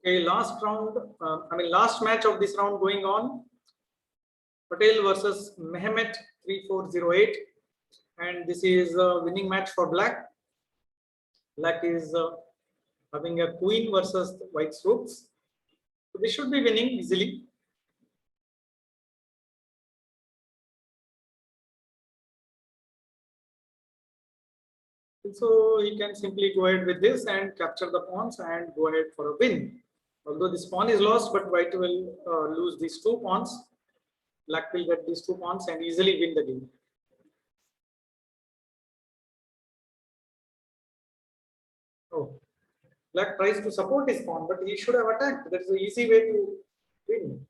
Okay, last round. Last match of this round going on. Patel versus Mehmet 3408, and this is a winning match for black. Black is having a queen versus white's rooks. So they should be winning easily. So he can simply go ahead with this and capture the pawns and go ahead for a win. Although this pawn is lost, but white will lose these two pawns. Black will get these two pawns and easily win the game. Oh, black tries to support his pawn, but he should have attacked. That is an easy way to win.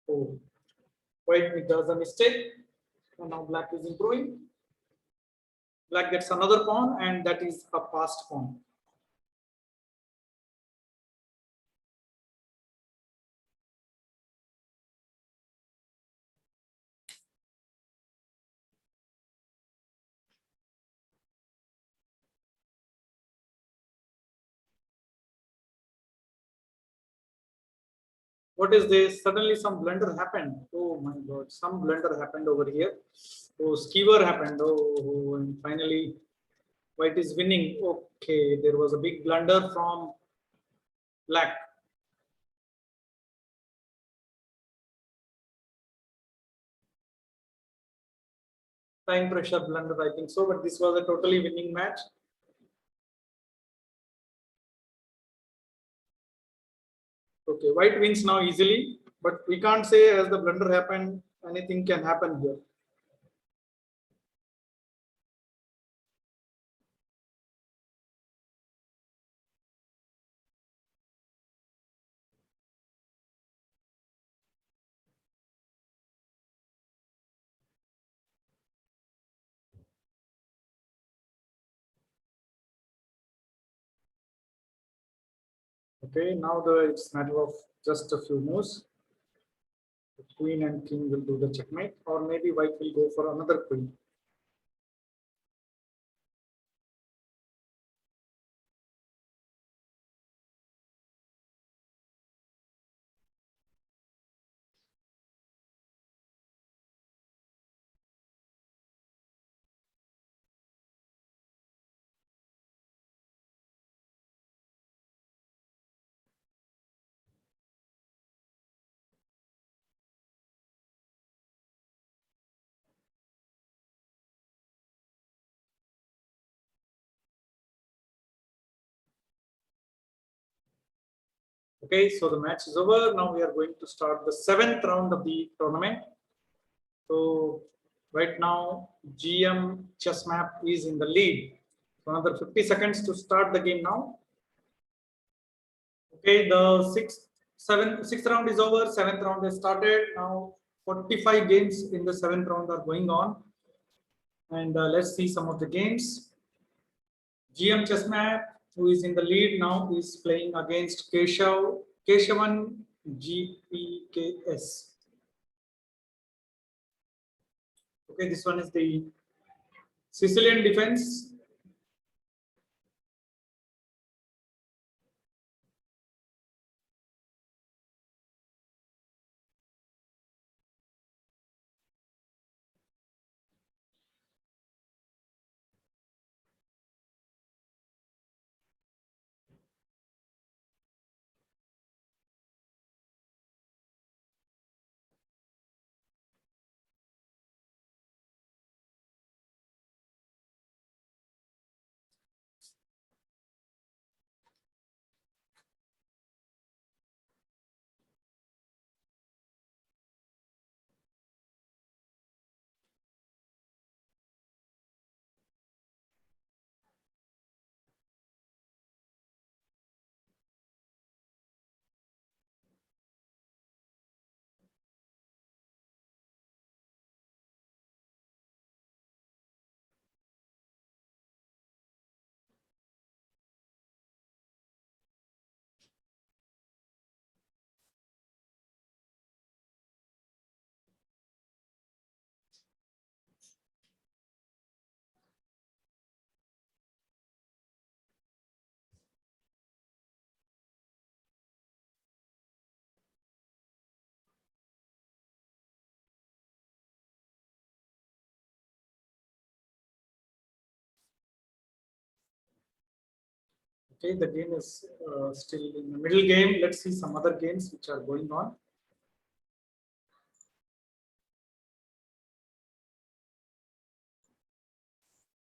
Oh, white does a mistake, and now black is improving. Black gets another pawn, and that is a passed pawn. What is this? Suddenly some blunder happened. Oh my god, some blunder happened over here. Oh, skewer happened. Oh, and finally white is winning. Okay, there was a big blunder from black. Time pressure blunder, I think so, but this was a totally winning match. Okay, white wins now easily, but we can't say as the blunder happened, anything can happen here. Okay, now it's matter of just a few moves. The queen and king will do the checkmate, or maybe white will go for another queen. Okay, so the match is over. Now we are going to start the 7th round of the tournament. So right now, GM chess map is in the lead. So another 50 seconds to start the game now. Okay, the sixth round is over. 7th round has started. Now 45 games in the 7th round are going on. And let's see some of the games. GM Chessmap, who is in the lead now, is playing against Keshavan GPKS. Okay, this one is the Sicilian defense. Okay, the game is still in the middle game. Let's see some other games which are going on.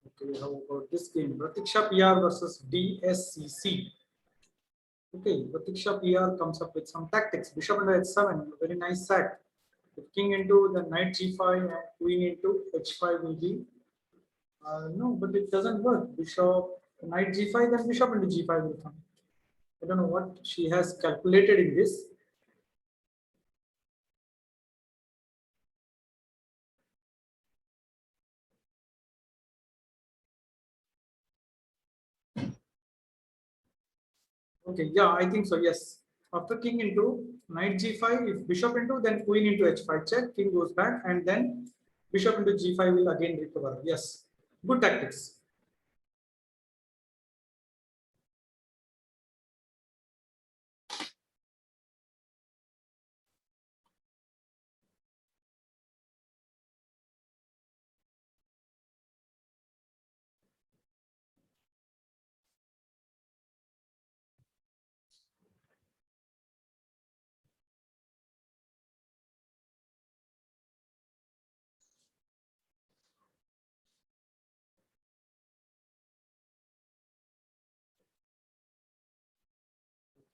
Okay, how about this game? Pratiksha PR versus DSCC. Okay, Pratiksha PR comes up with some tactics. Bishop into h7, very nice sack. With king into the knight g5 and queen into h5 will be no, but it doesn't work. Bishop knight g5, then bishop into g5 will come. I don't know what she has calculated in this. Okay, yeah, I think so. Yes. After king into knight g5, if bishop into, then queen into h5 check, king goes back, and then bishop into g5 will again recover. Yes, good tactics.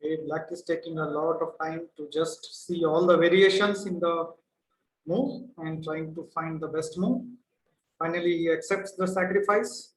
Okay, black is taking a lot of time to just see all the variations in the move and trying to find the best move. Finally, he accepts the sacrifice.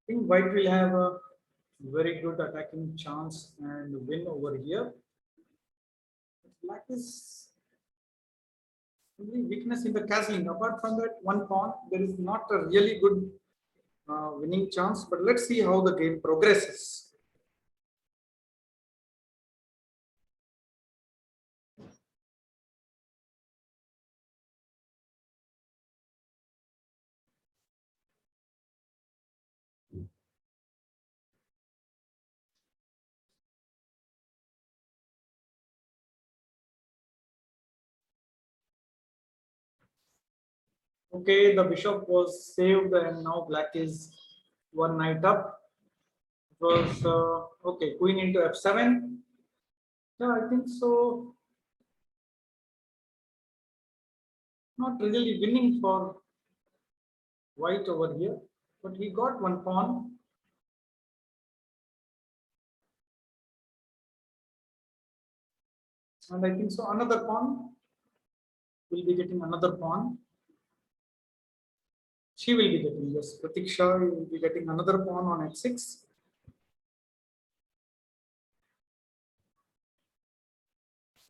I think white will have a very good attacking chance and win over here. Black is only weakness in the castling. Apart from that, one pawn, there is not a really good winning chance. But let's see how the game progresses. Okay, the bishop was saved, and now black is one knight up. It was okay, queen into f7. Yeah, I think so. Not really winning for white over here, but he got one pawn. And I think so another pawn will be getting another pawn. She will be getting, yes, Pratiksha will be getting another pawn on h6.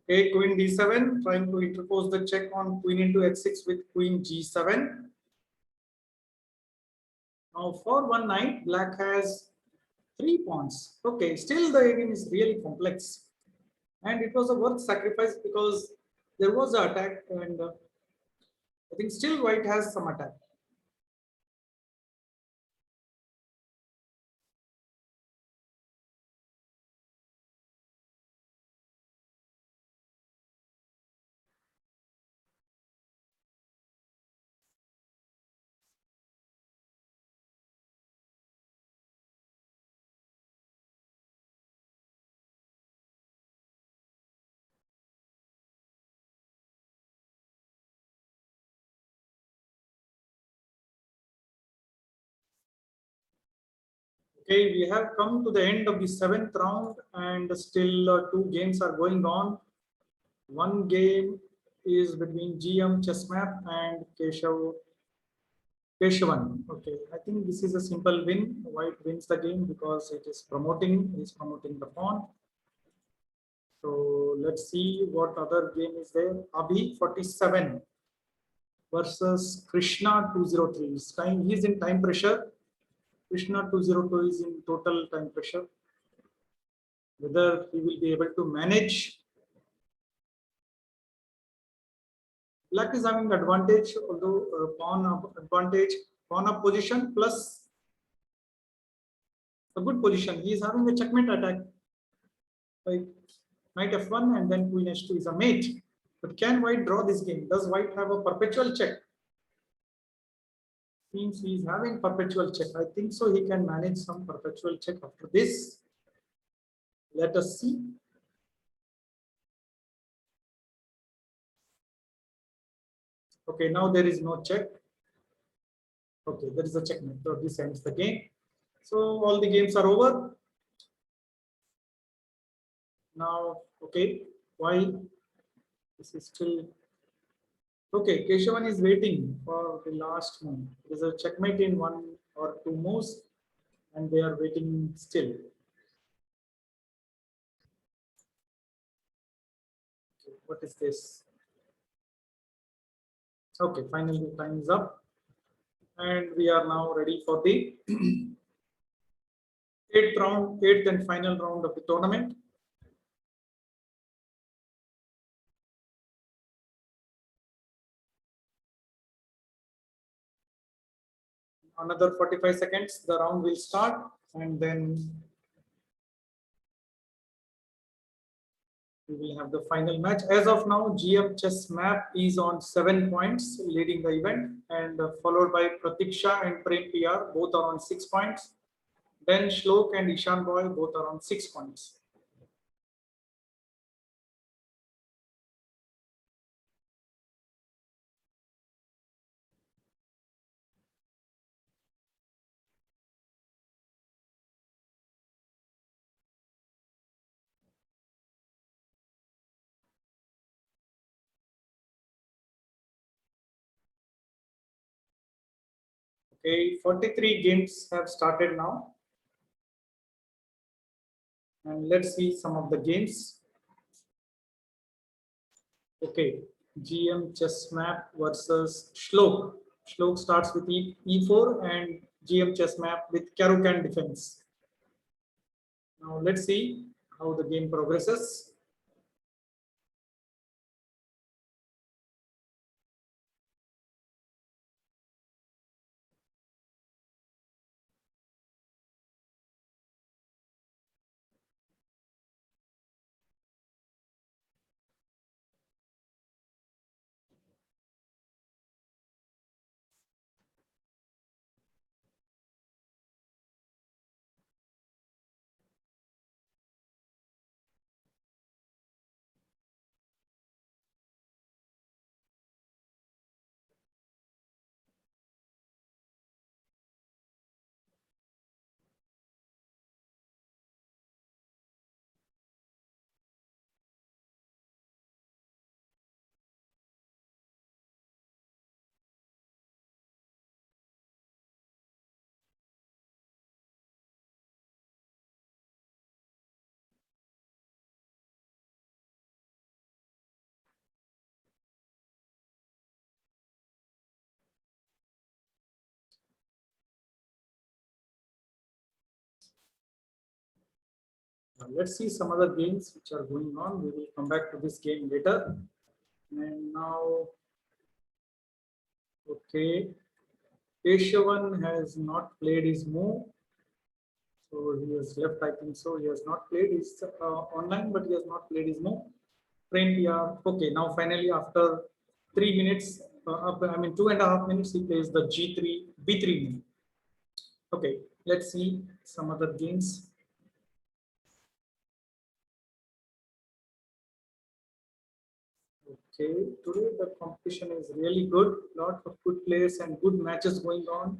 Okay, queen d7, trying to interpose the check on queen into h6 with queen g7. Now for one knight, black has three pawns. Okay, still the game is really complex. And it was a worth sacrifice because there was an attack, and I think still white has some attack. Okay, we have come to the end of the seventh round, and still two games are going on. One game is between GM Chessmap and Keshavan. Okay, I think this is a simple win. White wins the game because it is promoting the pawn. So let's see what other game is there. Abhi 47 versus Krishna 203. He's in time pressure. Krishna 202 is in total time pressure. Whether he will be able to manage. Black is having advantage, although pawn of advantage, pawn of position plus a good position. He is having a checkmate attack by knight f1 and then queen h2 is a mate. But can white draw this game? Does white have a perpetual check? Seems he is having perpetual check. I think so. He can manage some perpetual check after this. Let us see. Okay, now there is no check. Okay, there is a checkmate. So this ends the game. So all the games are over. Now, okay, why this is still okay? Keshavan is waiting for the last move. There is a checkmate in one or two moves, and they are waiting still. Okay, what is this? Okay, finally time is up, and we are now ready for the eighth and final round of the tournament. Another 45 seconds, the round will start, and then we will have the final match. As of now, GM Chessmap is on 7 points, leading the event, and followed by Pratiksha and Prem PR, both are on 6 points. Then Shlok and Ishan Roy, both are on 6 points. Okay, 43 games have started now. And let's see some of the games. Okay, GM chess map versus Shlok. Shlok starts with E4 and GM chess map with Caro-Kann defense. Now let's see how the game progresses. Now, let's see some other games which are going on. We will come back to this game later. And now, okay, Keshavan has not played his move. So he has left, I think so. He has not played. He's online, but he has not played his move. Prem PR. Okay, now finally, after 3 minutes, I mean 2.5 minutes, he plays the G3, B3 move. Okay, let's see some other games. Okay, today the competition is really good. Lot of good players and good matches going on.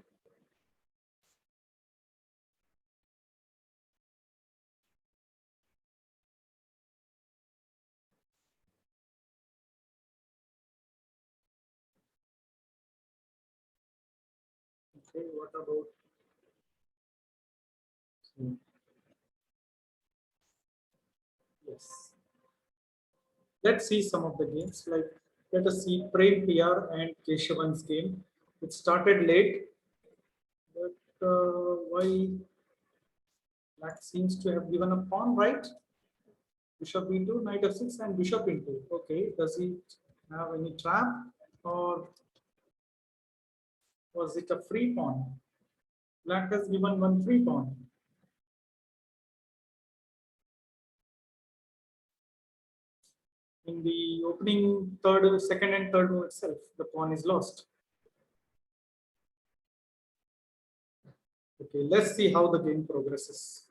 Okay, what about? Yes. Let's see some of the games. Like, let us see Prem PR and Keshavan's game. It started late, but why Black seems to have given a pawn, right? Bishop b2, knight f6, and bishop into. Okay, does he have any trap, or was it a free pawn? Black has given one free pawn. In the opening second and third move itself, the pawn is lost. Okay, let's see how the game progresses.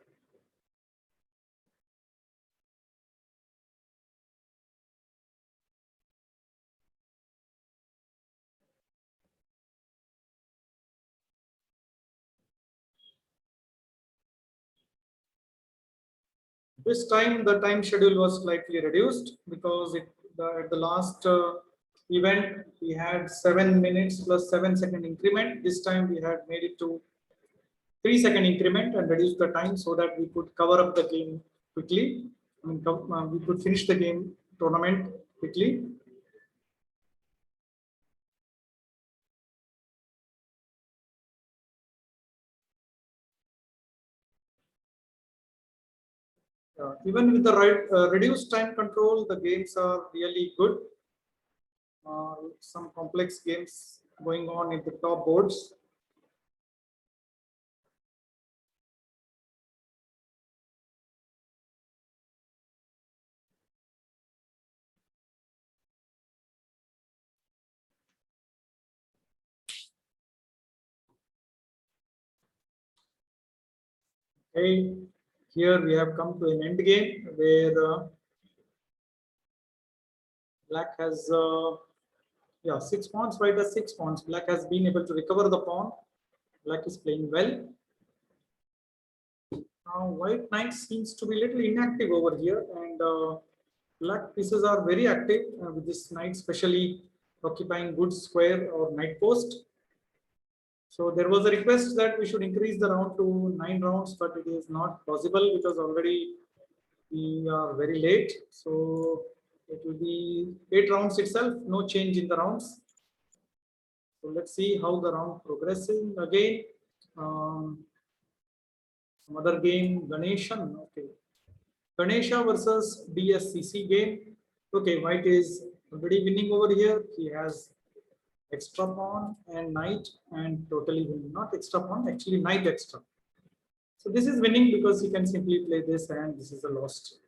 This time, the time schedule was slightly reduced because at the last event, we had 7 minutes plus 7-second increment. This time, we had made it to 3-second increment and reduced the time so that we could cover up the game quickly. I mean, we could finish the game tournament quickly. Even with the reduced time control, the games are really good. Some complex games going on in the top boards. Okay, here we have come to an end game where Black has 6 pawns, white has 6 pawns. Black has been able to recover the pawn. Black is playing well. Now white knight seems to be a little inactive over here, and black pieces are very active with this knight, especially occupying good square or knight post. So there was a request that we should increase the round to 9 rounds, but it is not possible because already we are very late. So it will be 8 rounds itself, no change in the rounds. So let's see how the round progressing again. Some other game, Ganeshan. Okay, Ganesha versus DSCC game. Okay, White is already winning over here. He has extra pawn and knight and totally winning. Not extra pawn, actually knight extra. So this is winning because he can simply play this, and this is a lost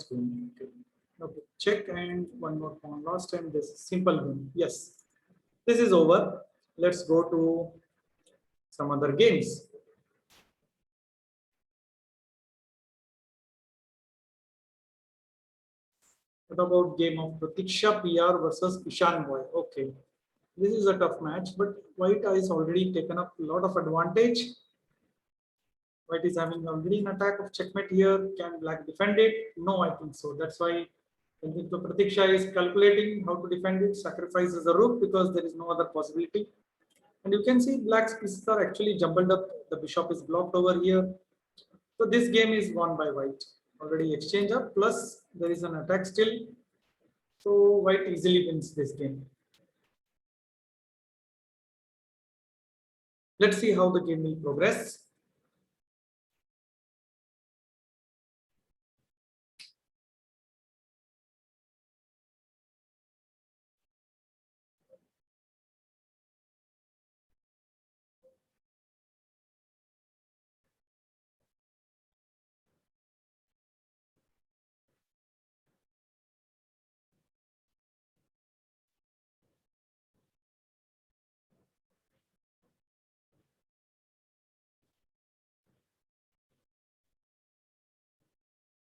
game. Okay. Okay. Check and one more pawn lost, and this simple win. Yes, this is over. Let's go to some other games. What about game of Pratiksha PR versus Ishan Boy? Okay, this is a tough match, but White has already taken up a lot of advantage. White is having already an attack of checkmate here. Can Black defend it? No, I think so. That's why I think the Pratiksha is calculating how to defend it. Sacrifices the rook because there is no other possibility. And you can see Black's pieces are actually jumbled up. The bishop is blocked over here. So this game is won by White. Already exchange up. Plus there is an attack still. So White easily wins this game. Let's see how the game will progress.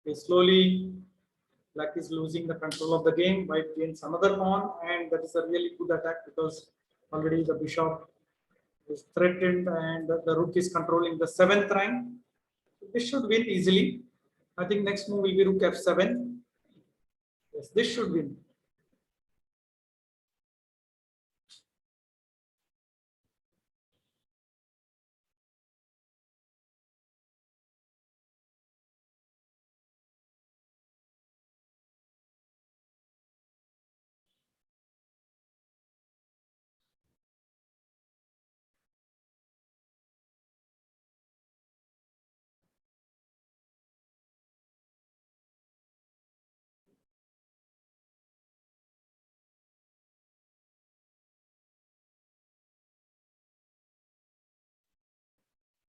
Okay, slowly Black is losing the control of the game. White gains another pawn, and that is a really good attack because already the bishop is threatened and the rook is controlling the seventh rank. This should win easily. I think next move will be rook f7. Yes, this should win.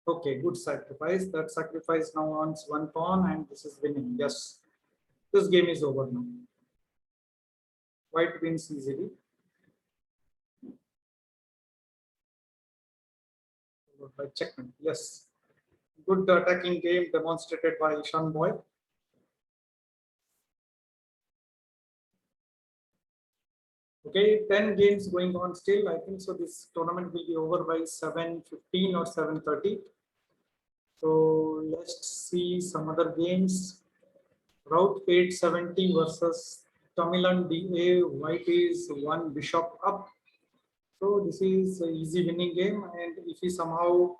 Okay, good sacrifice. That sacrifice now earns one pawn, and this is winning. Yes, this game is over now. White wins easily. By checkmate. Yes, good attacking game demonstrated by Ishan Boy. Okay, 10 games going on still. I think so. This tournament will be over by 7:15 or 7:30. So let's see some other games. Route 870 versus Tamilan DA. White is one bishop up. So this is an easy winning game. And if he somehow,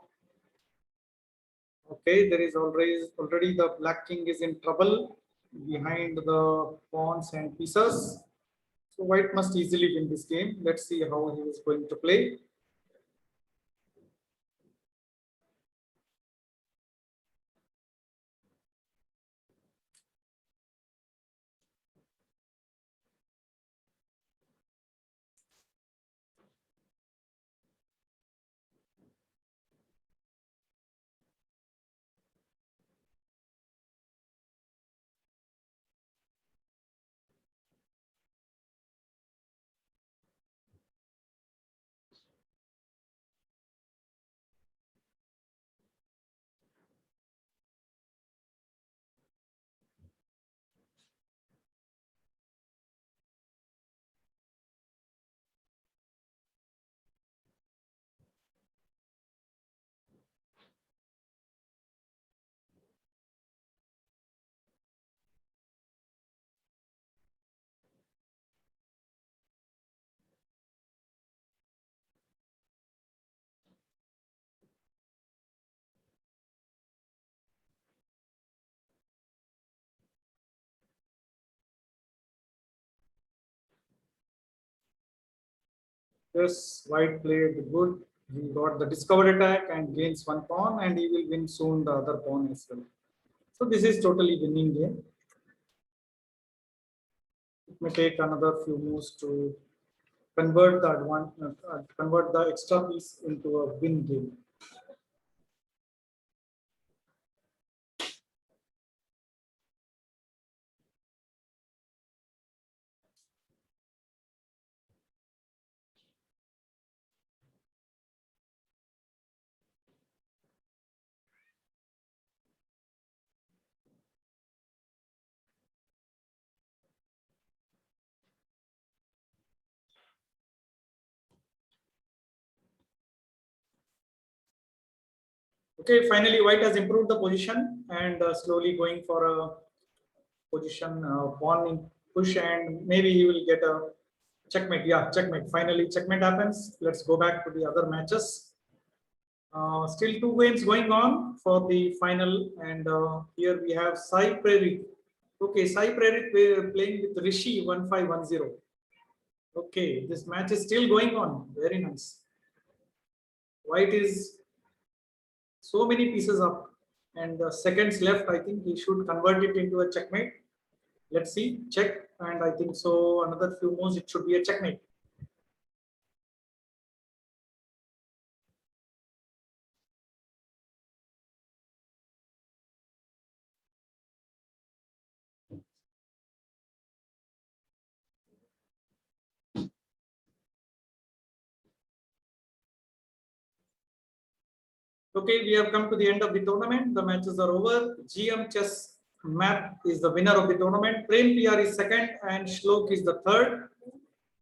okay, there is already the black king is in trouble behind the pawns and pieces. So White must easily win this game. Let's see how he is going to play. Yes, white played good. He got the discovered attack and gains one pawn, and he will win soon the other pawn as well. So this is totally winning game. It may take another few moves to convert convert the extra piece into a win game. Okay, finally white has improved the position and slowly going for a position pawn in push, and maybe he will get a checkmate. Yeah, checkmate. Finally, checkmate happens. Let's go back to the other matches. Still two games going on for the final, and here we have Sai Prairie. Okay, Sai Prairie playing with Rishi 1510. Okay, this match is still going on. Very nice. White is so many pieces up, and seconds left. I think he should convert it into a checkmate. Let's see, check, and I think so. Another few moves, it should be a checkmate. Okay, we have come to the end of the tournament. The matches are over. GM Chess Map is the winner of the tournament. Prem PR is second, and Shlok is the third.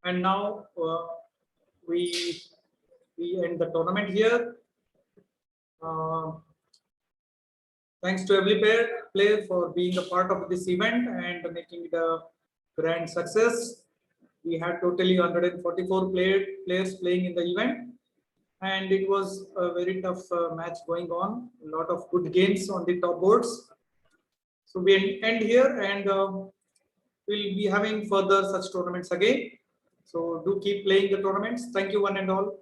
And now we end the tournament here. Thanks to every player for being a part of this event and making it a grand success. We had totally 144 players playing in the event, and it was a very tough match going on. A lot of good games on the top boards. So we end here, and we'll be having further such tournaments again. So do keep playing the tournaments. Thank you, one and all.